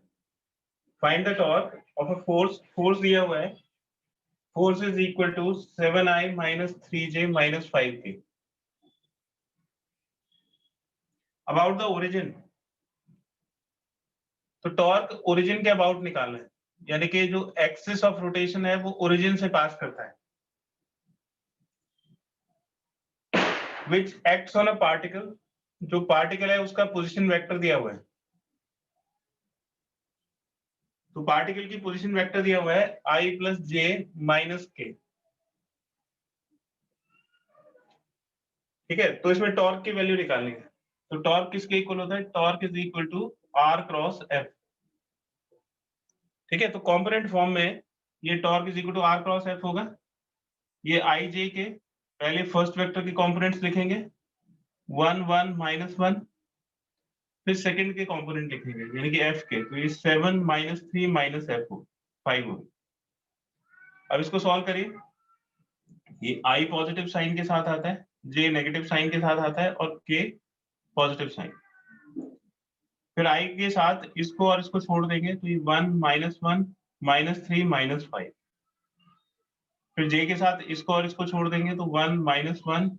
Find the torque of a force. Force दिया हुआ है, force is equal to 7i minus 3j minus 5k। About the origin, तो टॉर्क ओरिजिन के अबाउट निकालना है, यानी कि जो एक्सिस ऑफ रोटेशन है वो ओरिजिन से पास करता है। Which acts on a particle, जो पार्टिकल है उसका पोजीशन वेक्टर दिया हुआ है। तो पार्टिकल की पोजीशन वेक्टर दिया हुआ है i प्लस जे माइनस के। ठीक है, तो इसमें टॉर्क की वैल्यू निकालनी है। तो टॉर्क किसके इक्वल होता है, torque is equal to r cross f। ठीक है, तो कॉम्पोनेंट फॉर्म में ये torque is equal to r cross f होगा। ये i j के पहले फर्स्ट वेक्टर के कॉम्पोनेंट्स लिखेंगे, 1 1 माइनस 1, फिर सेकंड के कॉम्पोनेंट लिखेंगे यानी कि f के, तो ये 7 माइनस 3 माइनस f हो 5 हो। अब इसको सॉल्व करिए। ये i पॉजिटिव साइन के साथ आता है, j नेगेटिव साइन के साथ आता है और k पॉजिटिव साइन। फिर i के साथ इसको और इसको छोड़ देंगे तो ये 1 माइनस 1 माइनस 3 माइनस 5। फिर j के साथ इसको और इसको छोड़ देंगे तो 1 माइनस 1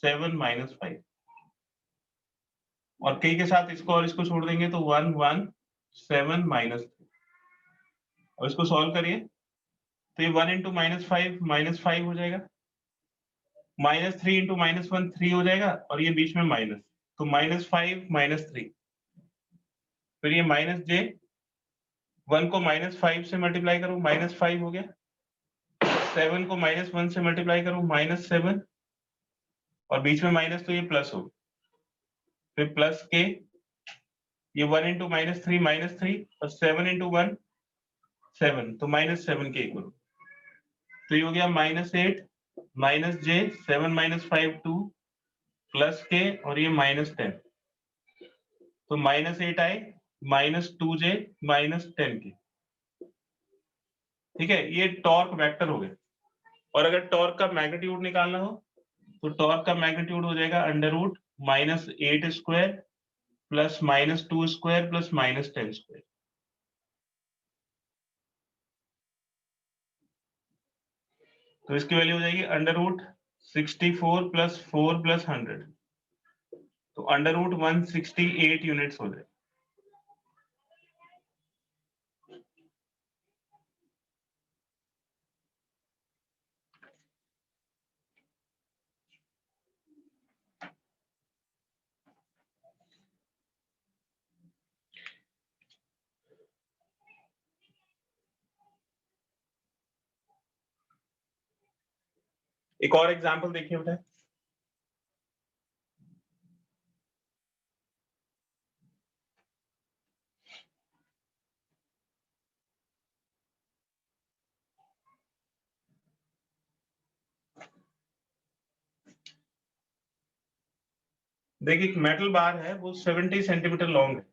7 माइनस 5। और k के साथ इसको और इसको छोड़ देंगे तो 1 1 7 माइनस 3। और इसको सॉल्व करिए तो ये 1 इंटू माइनस 5 हो जाएगा, माइनस 3 इंटू माइनस 1 3 हो जाएगा, और ये बीच में माइनस, तो माइनस 5 माइनस 3। फिर ये माइनस j, 1 को माइनस 5 से मल्टीप्लाई करो माइनस 5 हो गया, 7 को माइनस 1 से मल्टीप्लाई करो माइनस 7, और बीच में माइनस तो ये प्लस हो। फिर प्लस के, ये 1 इंटू माइनस 3 माइनस 3, और 7 इंटू 1 7, तो माइनस 7 के इक्वल। तो ये हो गया minus 8 minus j 7 minus 5 2 plus के, और ये माइनस 10, तो माइनस 8 आई माइनस 2j माइनस 10 के। ठीक है, ये टॉर्क वेक्टर हो गए। और अगर टॉर्क का मैग्नीट्यूड निकालना हो तो टॉर्क का मैग्नीट्यूड हो जाएगा under root minus 8 square plus minus 2 square plus minus 10 square. तो इसकी वैल्यू हो जाएगी अंडर रूट 64 प्लस 4 प्लस 100, तो अंडर रूट 168 यूनिट्स हो जाए। एक और एग्जांपल देखिए बेटा, देखिए एक मेटल बार है वो 70 सेंटीमीटर लॉन्ग है,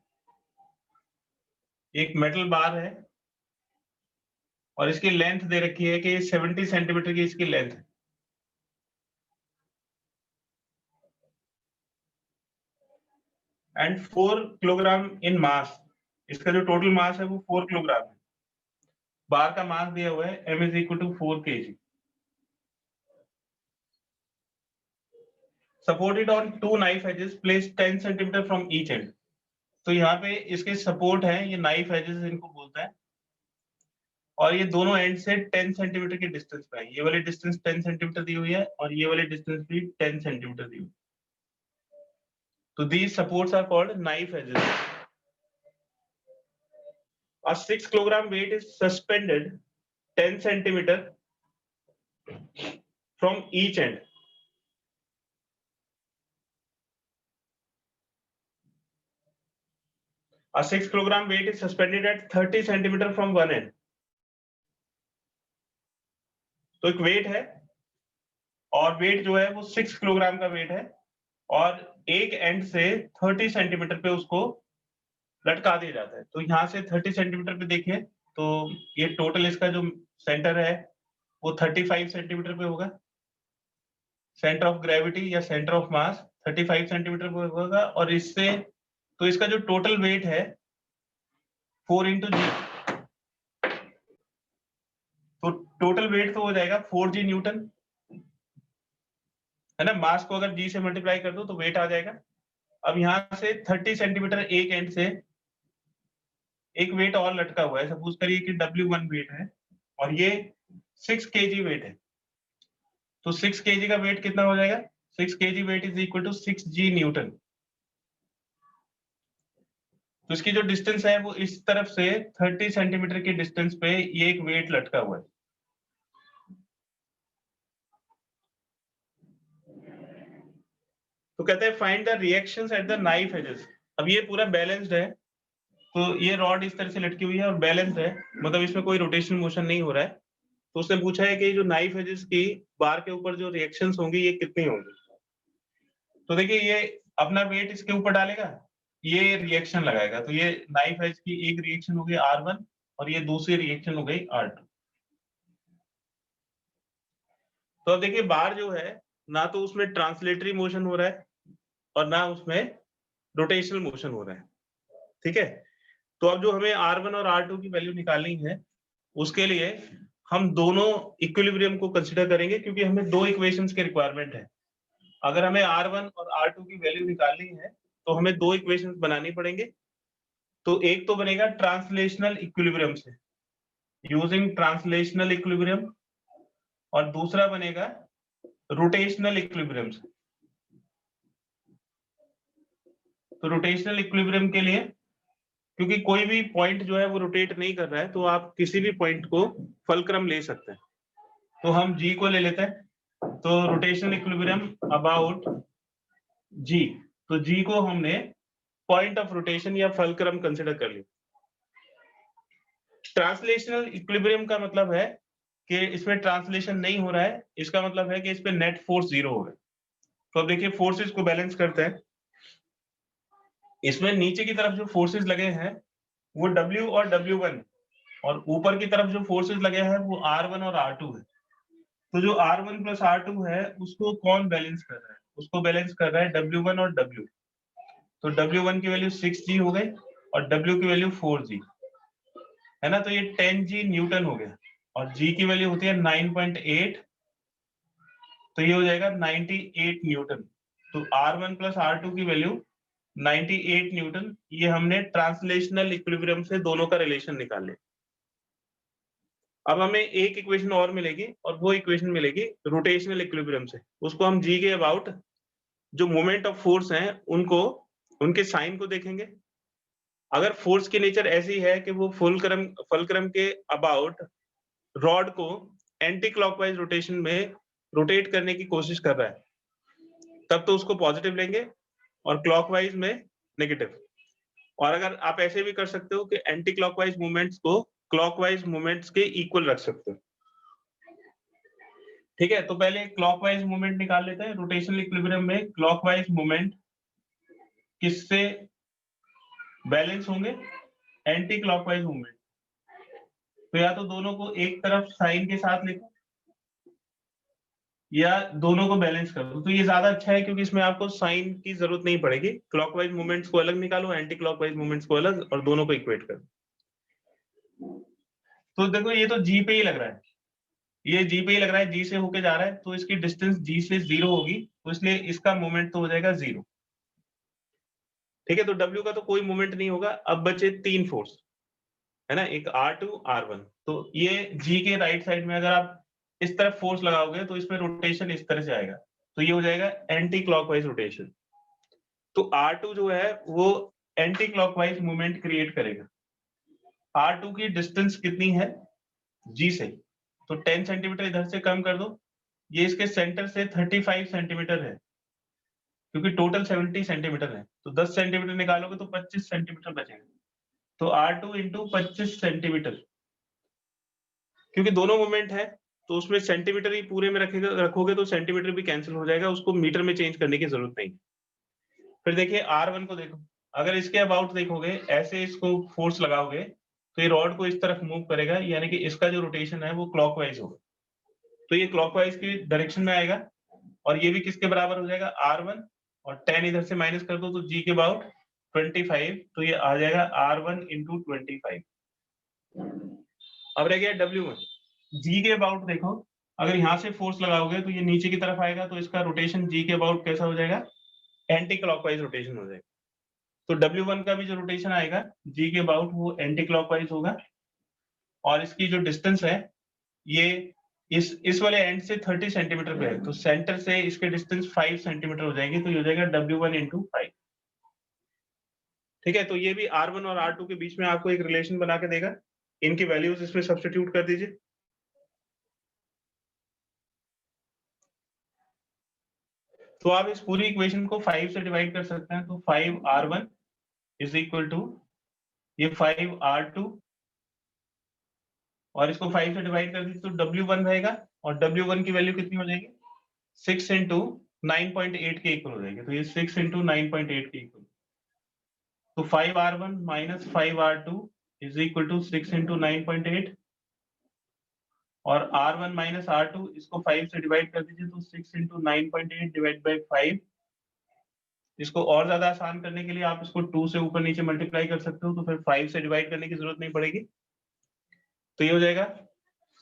एक मेटल बार है और इसकी लेंथ दे रखी है कि 70 सेंटीमीटर की इसकी लेंथ है। एंड 4 किलोग्राम इन मास, इसका जो टोटल मास है वो 4 किलोग्राम है। बार का मास दिया हुआ है m is equal to 4 kg। Supported on 2 knife edges placed 10 centimetre from each end। तो यहाँ पे इसके सपोर्ट है, ये नाइफ एजेस इनको बोलता है, और ये दोनों एंड से 10 सेंटीमीटर के डिस्टेंस पे है। ये वाली डिस्टेंस 10 सेंटीमीटर दी हुई है और ये वाली डिस्टेंस भी 10 सेंटीमीटर दी हुई है। तो these supports are called knife edges। A 6 kilogram weight is suspended 10 centimeter from each end। A 6 kilogram weight is suspended at 30 centimeter from one end। तो एक वेट है और वेट जो है वो 6 किलोग्राम का वेट है और एक एंड से 30 सेंटीमीटर पे उसको लटका दिया जाता है। तो यहाँ से 30 सेंटीमीटर पे देखिए तो ये टोटल इसका जो सेंटर है वो 35 सेंटीमीटर पे होगा। सेंटर ऑफ ग्रेविटी या सेंटर ऑफ मास 35 सेंटीमीटर पे होगा और इससे तो इसका जो टोटल वेट है 4 इंटू जी, तो टोटल वेट तो हो जाएगा 4g न्यूटन, है ना। मास को अगर g से मल्टीप्लाई कर दो तो वेट आ जाएगा। अब यहाँ से 30 सेंटीमीटर एक एंड से एक वेट और लटका हुआ है, सपोज करिए कि W1 वेट है और ये 6 kg वेट है। तो 6 kg का वेट कितना हो जाएगा? 6 kg weight is equal to 6g newton. तो इसकी जो डिस्टेंस है वो इस तरफ से 30 सेंटीमीटर की डिस्टेंस पे ये एक वेट लटका हुआ है। तो कहते हैं find the reactions at the knife edges. अब ये पूरा बैलेंस्ड है, तो ये रॉड इस तरह से लटकी हुई है और बैलेंस्ड है, मतलब इसमें कोई रोटेशन मोशन नहीं हो रहा है। तो उसने पूछा है कि जो नाइफ एजेस की बार के ऊपर जो रिएक्शंस होंगी ये कितनी होंगी। तो देखिए ये अपना वेट इसके ऊपर डालेगा, ये रिएक्शन लगाएगा, तो ये नाइफ एज की एक रिएक्शन हो गई R1 और ये दूसरी रिएक्शन हो गई R2। तो अब देखिए बार जो है ना तो उसमें ट्रांसलेटरी मोशन हो रहा है और ना उसमें रोटेशनल मोशन हो रहा है, ठीक है। तो अब जो हमें R1 और R2 की वैल्यू निकालनी है उसके लिए हम दोनों इक्विलिब्रियम को कंसीडर करेंगे, क्योंकि हमें दो इक्वेशंस के रिक्वायरमेंट है। अगर हमें R1 और R2 की वैल्यू निकालनी है तो हमें दो इक्वेशंस बनानी पड़ेंगे। तो एक तो बनेगा ट्रांसलेशनल इक्विलिब्रियम से, यूजिंग ट्रांसलेशनल इक्विलिब्रियम, और दूसरा बनेगा रोटेशनल इक्विलिब्रियम से। तो रोटेशनल इक्विलिब्रियम के लिए, क्योंकि कोई भी पॉइंट जो है वो रोटेट नहीं कर रहा है, तो आप किसी भी पॉइंट को फलक्रम ले सकते हैं। तो हम जी को ले लेते हैं, तो रोटेशनल इक्विलिब्रियम अबाउट जी, तो जी को हमने पॉइंट ऑफ रोटेशन या फलक्रम कंसिडर कर लिया। ट्रांसलेशनल इक्विलिब्रियम का मतलब है कि इसमें ट्रांसलेशन नहीं हो रहा है, इसका मतलब है कि इस पे नेट फोर्स 0 हो गया। तो अब देखिए फोर्सेस को बैलेंस करते हैं। इसमें नीचे की तरफ जो फोर्सेस लगे हैं वो W और W1, और ऊपर की तरफ जो फोर्सेस लगे हैं वो R1 और R2 है। तो जो R1 प्लस R2 है उसको कौन बैलेंस कर रहा है? उसको बैलेंस कर रहा है W1 और W। तो W1 की वैल्यू 6G हो गई और W की वैल्यू 4G, है ना। तो ये 10G न्यूटन हो गया और G की वैल्यू होती है 9.8, तो ये हो जाएगा 98 न्यूटन। तो R1 प्लस R2 की वैल्यू 98 न्यूटन। ये हमने ट्रांसलेशनल इक्विलिब्रियम से दोनों का रिलेशन निकाल लिया। अब हमें एक इक्वेशन और मिलेगी और वो इक्वेशन मिलेगी रोटेशनल इक्विलिब्रियम से। उसको हम जी के अबाउट जो मोमेंट ऑफ फोर्स हैं उनको, उनके साइन को देखेंगे। अगर फोर्स की नेचर ऐसी है कि वो फुलक्रम के अबाउट रॉड को एंटी क्लॉकवाइज रोटेशन में रोटेट करने की कोशिश कर रहा है तब तो उसको पॉजिटिव लेंगे और क्लॉकवाइज में नेगेटिव। और अगर आप ऐसे भी कर सकते हो कि एंटी क्लॉकवाइज मूवमेंट्स को क्लॉकवाइज मूवमेंट्स के इक्वल रख सकते हो। ठीक है, तो पहले क्लॉकवाइज मूवमेंट निकाल लेते हैं। रोटेशनल इक्विलिब्रियम में क्लॉकवाइज मूवमेंट किससे बैलेंस होंगे? Anti clockwise movement. तो या तो दोनों को एक तरफ साइन के साथ लिखो या दोनों को बैलेंस कर दो। तो ये ज्यादा अच्छा है क्योंकि इसमें आपको साइन की जरूरत नहीं पड़ेगी। क्लॉकवाइज मूवमेंट्स को अलग निकालो, एंटी क्लॉकवाइज मूवमेंट्स को अलग, और दोनों को इक्वेट करो। तो देखो ये तो जी पे ही लग रहा है, ये जी पे ही लग रहा है, जी से होके जा रहा है, तो इसकी डिस्टेंस जी से 0 होगी, तो इसलिए इसका मोमेंट तो हो जाएगा 0। ठीक है, तो डब्ल्यू का तो कोई मोमेंट नहीं होगा। अब बचे 3 फोर्स, है ना, एक R2 R1। तो ये जी के राइट साइड में अगर आप इस तरफ फोर्स लगाओगे तो इसमें रोटेशन इस तरह से आएगा, तो ये हो जाएगा एंटी क्लॉकवाइज रोटेशन। तो R2 जो है वो एंटी क्लॉकवाइज मूवमेंट क्रिएट करेगा। R2 की डिस्टेंस कितनी है जी से? तो 10 सेंटीमीटर इधर से कम कर दो, ये इसके सेंटर से 35 सेंटीमीटर है, क्योंकि टोटल 70 सेंटीमीटर है, तो 10 सेंटीमीटर निकालोगे तो 25 सेंटीमीटर बचेगा। तो R2 इंटू 25 सेंटीमीटर, क्योंकि दोनों मोमेंट है तो उसमें सेंटीमीटर ही पूरे में रखोगे तो सेंटीमीटर भी कैंसिल हो जाएगा, उसको मीटर में चेंज करने की जरूरत नहीं। फिर देखिए R1 को देखो, अगर इसके अबाउट देखोगे, ऐसे इसको फोर्स लगाओगे तो ये रॉड को इस तरफ मूव करेगा, यानी कि इसका जो रोटेशन है वो क्लॉकवाइज होगा, तो ये क्लॉकवाइज की डायरेक्शन में आएगा, और ये भी किसके बराबर हो जाएगा? R1, और 10 इधर से माइनस कर दो तो जी के अबाउट 25, तो ये आ जाएगा R1 इंटू 25। अब रह गया W1। जी के अबाउट देखो, अगर यहाँ से फोर्स लगाओगे तो ये नीचे की तरफ आएगा, तो इसका रोटेशन जी के अबाउट कैसा हो जाएगा? एंटी क्लॉकवाइज रोटेशन हो जाएगा। तो W1 का भी जो रोटेशन आएगा जी के अबाउट वो एंटी क्लॉकवाइज होगा, और इसकी जो डिस्टेंस है ये इस वाले एंड से 30 सेंटीमीटर पे है, तो सेंटर से इसके डिस्टेंस 5 सेंटीमीटर हो जाएगी, तो ये हो जाएगा W1 इंटू 5। ठीक है, तो ये भी R1 और R2 के बीच में आपको एक रिलेशन बना के देगा। इनकी वैल्यूज इसमें सब्स्टिट्यूट कर दीजिए। तो आप इस पूरी इक्वेशन को 5 से डिवाइड कर सकते हैं, तो 5R1 इज इक्वल टू ये 5R2, और इसको 5 से डिवाइड कर दीजिए तो W1 रहेगा, और W1 की वैल्यू कितनी हो जाएगी? 6 इंटू 9.8 के इक्वल हो जाएगी, तो ये 6 इंटू 9.8 के इक्वल। तो 5R1 minus 5R2 is equal to 6 into 9.8, और R1 माइनस R2 इसको 5 से डिवाइड कर दीजिए तो 6 इंटू 9.8 डिवाइड बाई 5। इसको और ज्यादा आसान करने के लिए आप इसको 2 से ऊपर नीचे मल्टीप्लाई कर सकते हो, तो फिर 5 से डिवाइड करने की जरूरत नहीं पड़ेगी। तो ये हो जाएगा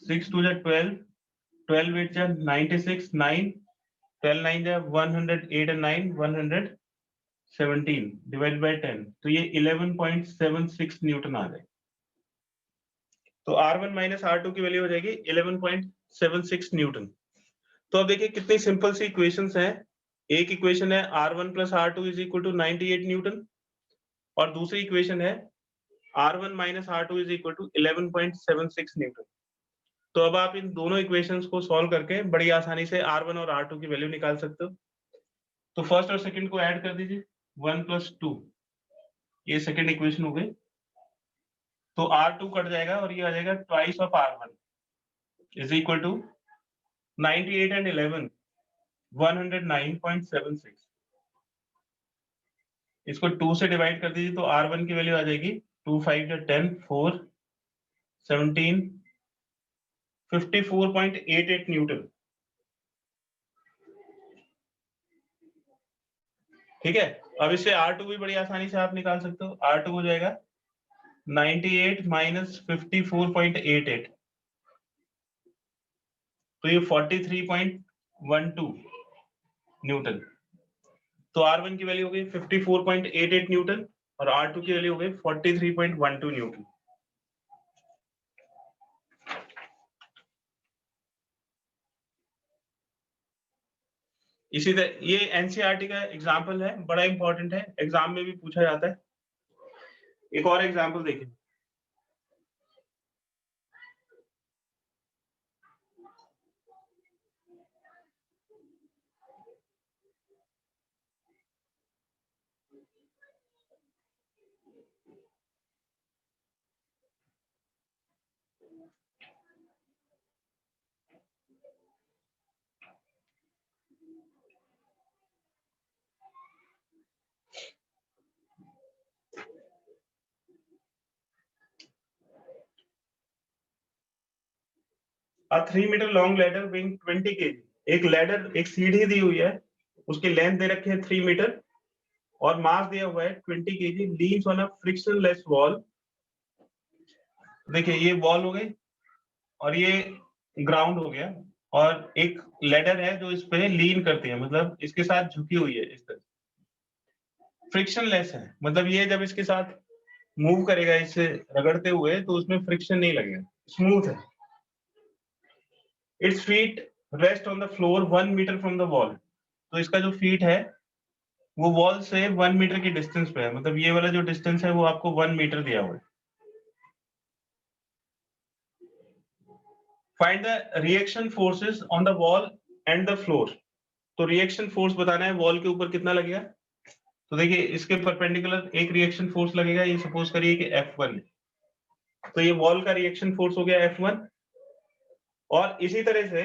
6 टू 12, 12 8 जा 96, 9, 12 9 जा 108 and 9 117 डिवाइड बाय 10, तो ये 11.76 न्यूटन आ जाएगा। तो R1 माइनस R2 की वैल्यू हो जाएगी 11.76 न्यूटन। तो अब देखिए कितनी सिंपल सी इक्वेशंस हैं। एक इक्वेशन है R1 plus R2 is equal to 98 newton, और दूसरी इक्वेशन है R1 minus R2 is equal to 11.76 newton. तो अब आप इन दोनों इक्वेशंस को सॉल्व करके बड़ी आसानी से R1 और R2 की वैल्यू निकाल सकते हो। तो फर्स्ट और सेकंड को ऐड कर दीजिए, 1 प्लस 2, ये सेकंड इक्वेशन हो गई। तो R2 कट जाएगा और ये आ जाएगा twice of R1 is equal to 98 and 11 109.76। इसको 2 से डिवाइड कर दीजिए तो R1 की वैल्यू आ जाएगी 2 5 10 4 17 54.88 न्यूटन। ठीक है, अब इससे R2 भी बड़ी आसानी से आप निकाल सकते हो। R2 हो जाएगा 98 माइनस 54.88, तो ये 43.12 न्यूटन। तो R1 की वैल्यू हो गई 54.88 न्यूटन, और R2 की वैल्यू हो गई 43.12 न्यूटन। इसी तरह ये एनसीईआरटी का एग्जाम्पल है, बड़ा इंपॉर्टेंट है, एग्जाम में भी पूछा जाता है। एक और एग्जाम्पल देखिए, A 3 metre long ladder weighing 20 kg, एक लैडर, एक सीढ़ी दी हुई है, उसकी लेंथ दे रखी है 3 मीटर और मास दिया हुआ है 20 kg, leans on a frictionless wall. देखिए ये वॉल हो गई और ये ग्राउंड हो गया और एक लैडर है जो इस पे लीन करती है, मतलब इसके साथ झुकी हुई है इस तरह। फ्रिक्शनलेस है, मतलब ये जब इसके साथ मूव करेगा इसे रगड़ते हुए तो उसमें फ्रिक्शन नहीं लगेगा, स्मूथ है। Its feet rest on the floor 1 metre from the wall, तो इसका जो फीट है वो वॉल से 1 मीटर की डिस्टेंस पे है, मतलब ये वाला जो डिस्टेंस है वो आपको 1 मीटर दिया हुआ है। Find the reaction forces on the wall and the floor, तो रिएक्शन फोर्स बताना है वॉल के ऊपर कितना लगेगा। तो देखिए इसके परपेंडिकुलर एक रिएक्शन फोर्स लगेगा, ये सपोज करिए कि F1 है, तो ये वॉल का रिएक्शन फोर्स हो गया F1। और इसी तरह से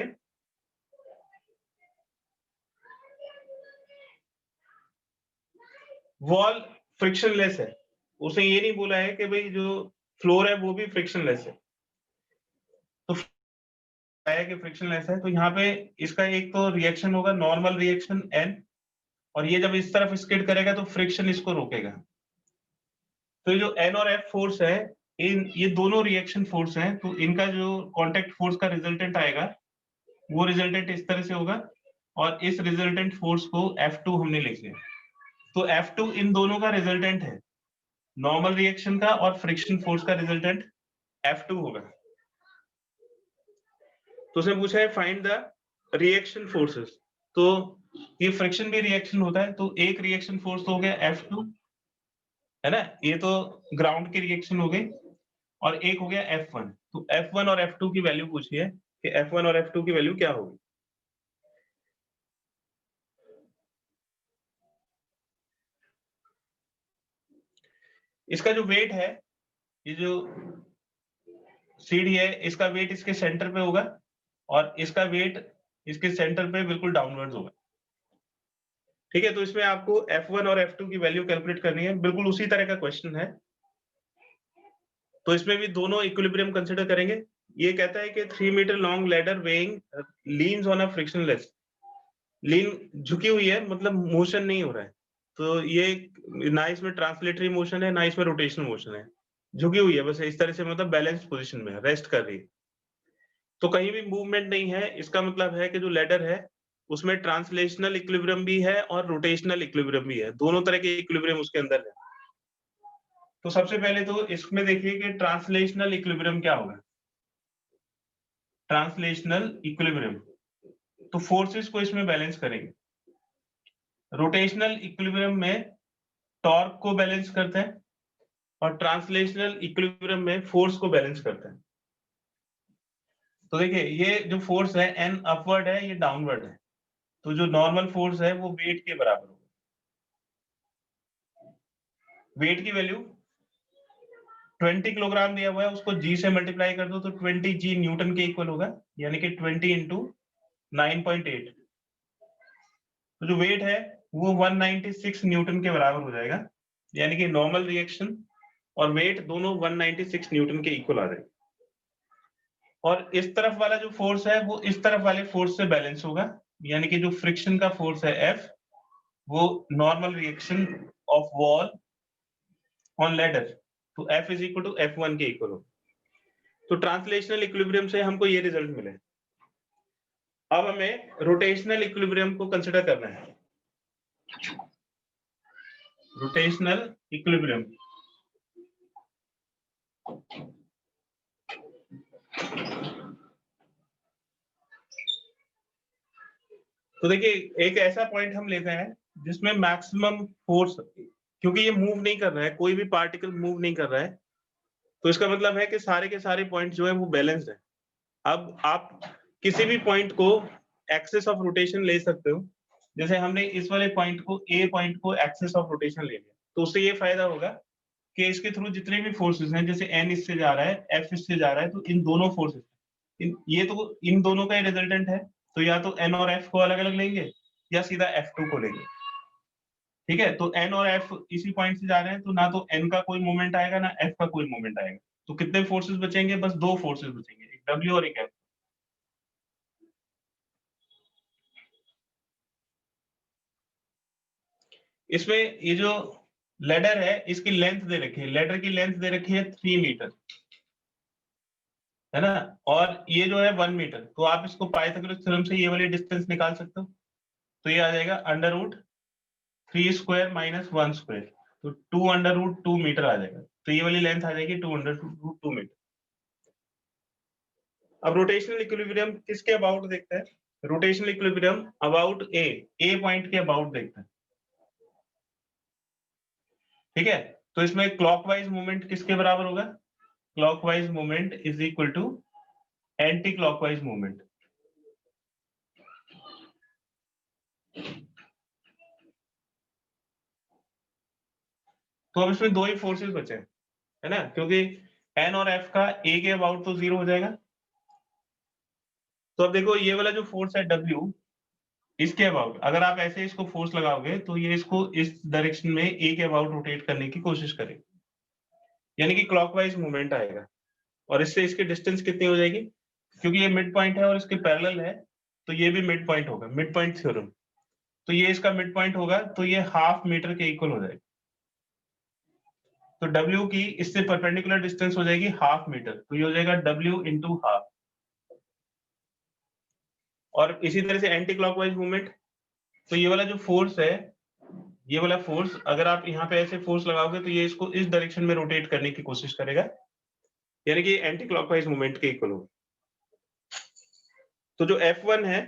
वॉल फ्रिक्शनलेस है, उसने ये नहीं बोला है कि भाई जो फ्लोर है वो भी फ्रिक्शनलेस है, तो है कि फ्रिक्शनलेस है, तो यहाँ पे इसका एक तो रिएक्शन होगा नॉर्मल रिएक्शन N, और ये जब इस तरफ स्किड करेगा तो फ्रिक्शन इसको रोकेगा। तो ये जो N और F फोर्स है, ये दोनों रिएक्शन फोर्स हैं, तो इनका जो कांटेक्ट फोर्स का रिजल्टेंट आएगा वो रिजल्टेंट इस तरह से होगा, और इस रिजल्टेंट फोर्स को F2 हमने लिख लिया। तो F2 इन दोनों का रिजल्टेंट है, नॉर्मल रिएक्शन का और फ्रिक्शन फोर्स का रिजल्टेंट F2 होगा। तो उसने पूछा है फाइंड द रिएक्शन फोर्सेस, तो ये फ्रिक्शन भी रिएक्शन होता है, तो एक रिएक्शन फोर्स तो हो गया F2 है ना, ये तो ग्राउंड की रिएक्शन हो गई, और एक हो गया F1। तो F1 और F2 की वैल्यू पूछी है कि F1 और F2 की वैल्यू क्या होगी। इसका जो वेट है, ये जो सीढ़ी है इसका वेट इसके सेंटर पे होगा और इसका वेट इसके सेंटर पे बिल्कुल डाउनवर्ड्स होगा। ठीक है, तो इसमें आपको F1 और F2 की वैल्यू कैलकुलेट करनी है, बिल्कुल उसी तरह का क्वेश्चन है। तो इसमें भी दोनों इक्विलिब्रियम कंसीडर करेंगे। ये कहता है कि 3 metre long ladder weighing leans on a frictionless, lean झुकी हुई है, मतलब मोशन नहीं हो रहा है, तो ये ना इसमें ट्रांसलेटरी मोशन है ना इसमें रोटेशनल मोशन है, झुकी हुई है बस इस तरह से, मतलब बैलेंस पोजीशन में है, रेस्ट कर रही है, तो कहीं भी मूवमेंट नहीं है। इसका मतलब है कि जो लैडर है उसमें ट्रांसलेशनल इक्विलिब्रियम भी है और रोटेशनल इक्विलिब्रियम भी है, दोनों तरह के इक्विलिब्रियम उसके अंदर है। तो सबसे पहले तो इसमें देखिए कि ट्रांसलेशनल इक्विलिब्रियम क्या होगा। ट्रांसलेशनल इक्विलिब्रियम, तो फोर्सेस को इसमें बैलेंस करेंगे। रोटेशनल इक्विलिब्रियम में टॉर्क को बैलेंस करते हैं और ट्रांसलेशनल इक्विलिब्रियम में फोर्स को बैलेंस करते हैं। तो देखिए ये जो फोर्स है N अपवर्ड है, ये डाउनवर्ड है, तो जो नॉर्मल फोर्स है वो वेट के बराबर होगा। वेट की वैल्यू 20 किलोग्राम दिया हुआ है, उसको G से मल्टीप्लाई कर दो तो 20 G न्यूटन के इक्वल होगा, यानी कि 20 इंटू 9.8, तो जो वेट है वो 196 न्यूटन के बराबर हो जाएगा, यानी कि नॉर्मल रिएक्शन और वेट दोनों 196 न्यूटन के इक्वल आ जाएगा। और इस तरफ वाला जो फोर्स है वो इस तरफ वाले फोर्स से बैलेंस होगा, यानी कि जो फ्रिक्शन का फोर्स है F, वो normal reaction of wall on ladder, तो F is equal to F1 के इक्वल हो। तो ट्रांसलेशनल इक्विलिब्रियम से हमको ये रिजल्ट मिले। अब हमें रोटेशनल इक्विलिब्रियम को कंसीडर करना है। रोटेशनल इक्विलिब्रियम, तो देखिए एक ऐसा पॉइंट हम लेते हैं जिसमें मैक्सिमम फोर्स, क्योंकि ये मूव नहीं कर रहा है, कोई भी पार्टिकल मूव नहीं कर रहा है, तो इसका मतलब है कि सारे के सारे पॉइंट जो है वो बैलेंस्ड है। अब आप किसी भी पॉइंट को एक्सिस ऑफ रोटेशन ले सकते हो, जैसे हमने इस वाले पॉइंट को A पॉइंट को एक्सिस ऑफ रोटेशन ले लिया, तो उससे ये फायदा होगा कि इसके थ्रू जितने भी फोर्सेस हैं, जैसे N इससे जा रहा है, F इससे जा रहा है, तो इन दोनों फोर्सेस ये तो इन दोनों का ही रिजल्टेंट है, तो या तो N और F को अलग अलग लेंगे या सीधा F2 को लेंगे। ठीक है, तो N और F इसी पॉइंट से जा रहे हैं, तो ना तो N का कोई मोमेंट आएगा ना F का कोई मोमेंट आएगा, तो कितने फोर्सेस बचेंगे, बस दो फोर्सेस बचेंगे, एक W और एक F। इसमें ये जो लेडर है इसकी लेंथ दे रखी है, लेडर की लेंथ दे रखी है 3 मीटर, है ना, और ये जो है 1 मीटर। तो आप इसको पाइथागोरस थ्योरम से ये वाली डिस्टेंस निकाल सकते हो। तो ये आ जाएगा under root 3 square minus 1 square, तो 2 अंडर रूट 2 मीटर आ जाएगा। तो ये वाली लेंथ आ जाएगी 2 अंडर रूट 2 मीटर। अब रोटेशनल इक्विलिब्रियम किसके अबाउट देखते हैं? Rotational equilibrium about A point के अबाउट देखते हैं, ठीक है। तो इसमें क्लॉकवाइज मूवमेंट किसके बराबर होगा? Clockwise movement is equal to anti clockwise movement. तो अब इसमें दो ही फोर्सेस बचे हैं, है ना, क्योंकि एन और एफ का ए के अबाउट तो 0 हो जाएगा। तो अब देखो ये वाला जो फोर्स है डब्ल्यू, इसके अबाउट अगर आप ऐसे इसको फोर्स लगाओगे तो ये इसको इस डायरेक्शन में ए के अबाउट रोटेट करने की कोशिश करेगा, यानी कि क्लॉकवाइज मूवमेंट आएगा। और इससे इसकी डिस्टेंस कितनी हो जाएगी? क्योंकि ये मिड पॉइंट है और इसके पैरेलल है, तो ये भी मिड पॉइंट होगा, मिड पॉइंट थ्योरम। तो ये इसका मिड पॉइंट होगा, तो ये ½ मीटर के इक्वल हो जाएगा। तो W की इससे परपेंडिकुलर डिस्टेंस हो जाएगी ½ मीटर, तो ये हो जाएगा W इंटू हाफ। और इसी तरह से एंटी क्लॉकवाइज मूवमेंट, तो ये वाला जो फोर्स है, ये वाला फोर्स अगर आप यहाँ पे ऐसे फोर्स लगाओगे तो ये इसको इस डायरेक्शन में रोटेट करने की कोशिश करेगा, यानी कि एंटी क्लॉकवाइज मूवमेंट के इक्वल होगा। तो जो F1 है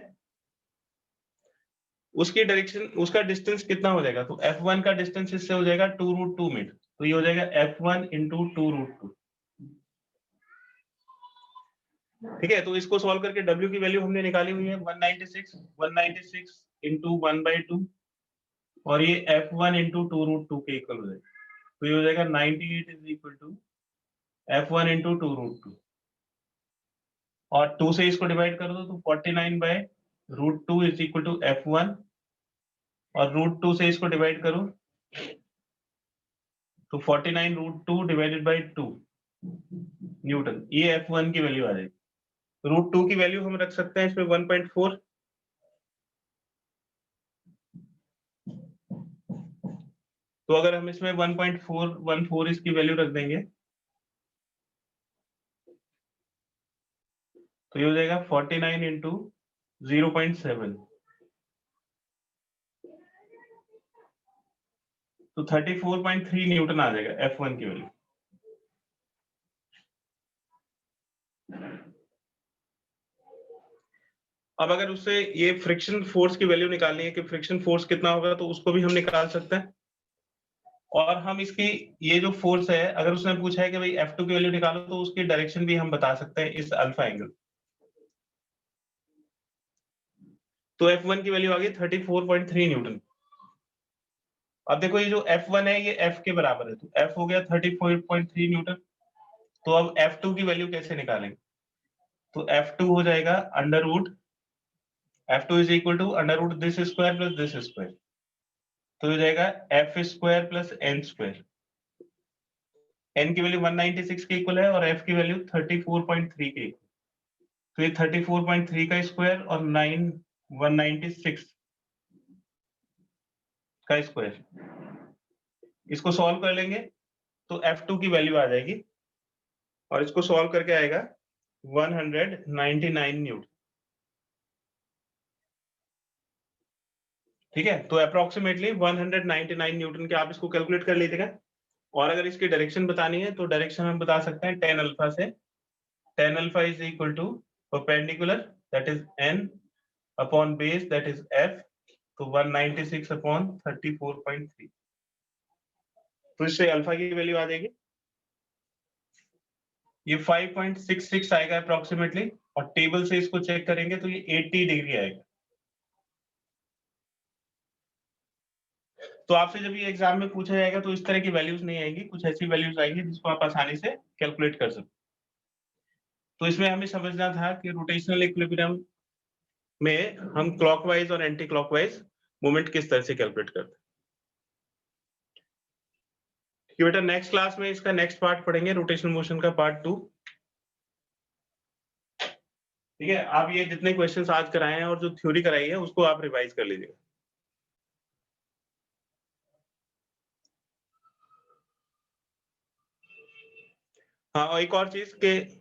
उसकी डायरेक्शन, उसका डिस्टेंस कितना हो जाएगा? तो F1 का डिस्टेंस इससे हो जाएगा 2√2 मीटर, तो ये हो जाएगा F1 इंटू 2√2, ठीक है। तो इसको सॉल्व करके W की वैल्यू हमने निकाली हुई है 196 इंटू 1/2, और ये F1 इंटू 2√2 के इक्वल हो जाएगा। तो ये हो जाएगा 98 is equal to F1 into 2√2, और 2 से इसको डिवाइड कर दो तो 49/√2 इज इक्वल टू F1, और √2 से इसको डिवाइड करो तो 49√2 डिवाइडेड बाई 2 न्यूटन, ये F1 की वैल्यू आ जाएगी। √2 की वैल्यू हम रख सकते हैं इसमें 1.4, तो अगर हम इसमें 1.414 इसकी वैल्यू रख देंगे तो ये हो जाएगा 49 इंटू 0.7, तो 34.3 न्यूटन आ जाएगा F1 की वैल्यू। अब अगर उससे ये फ्रिक्शन फोर्स की वैल्यू निकालनी है कि फ्रिक्शन फोर्स कितना होगा, तो उसको भी हम निकाल सकते हैं। और हम इसकी ये जो फोर्स है, अगर उसने पूछा है कि भाई F2 की वैल्यू निकालो, तो उसकी डायरेक्शन भी हम बता सकते हैं इस अल्फा एंगल। तो F1 की वैल्यू आ गई 34.3 न्यूटन। अब देखो ये जो F1 है ये F के बराबर है, तो F हो गया 34.3 न्यूटन। तो अब F2 की वैल्यू कैसे निकालेंगे? तो F2 हो जाएगा under root, F2 is equal to under root this square plus this square, तो हो जाएगा F square plus N square. N की वैल्यू 196 के इक्वल है और F की वैल्यू 34.3 के इक्वल, तो ये 34.3 का स्क्वायर और 196 का स्क्वायर, इसको सॉल्व कर लेंगे तो F2 की वैल्यू आ जाएगी, और इसको सॉल्व करके आएगा 199 न्यूटन, ठीक है। तो अप्रोक्सीमेटली 199 न्यूटन के आप इसको कैलकुलेट कर लीजिएगा। और अगर इसकी डायरेक्शन बतानी है तो डायरेक्शन हम बता सकते हैं tan अल्फा से। tan alpha is equal to perpendicular that is n upon base that is f, तो 196 अपॉन 34.3, तो इससे अल्फा की वैल्यू आ जाएगी ये 5.66 आएगा अप्रोक्सीमेटली, और टेबल से इसको चेक करेंगे तो ये 80 डिग्री आएगा। तो आपसे जब ये एग्जाम में पूछा जाएगा तो इस तरह की वैल्यूज नहीं आएंगी, कुछ ऐसी वैल्यूज आएंगी जिसको आप आसानी से कैलकुलेट कर सकते। तो इसमें हमें समझना था कि रोटेशनल इक्विलिब्रियम में हम क्लॉकवाइज और एंटी क्लॉकवाइज मूवमेंट किस तरह से कैलकुलेट करते हैं। कि बेटा नेक्स्ट क्लास में इसका नेक्स्ट पार्ट पढ़ेंगे, रोटेशनल मोशन का पार्ट 2, ठीक है। आप ये जितने क्वेश्चंस आज कराए हैं और जो थ्योरी कराई है उसको आप रिवाइज कर लीजिएगा। हाँ, और एक और चीज कि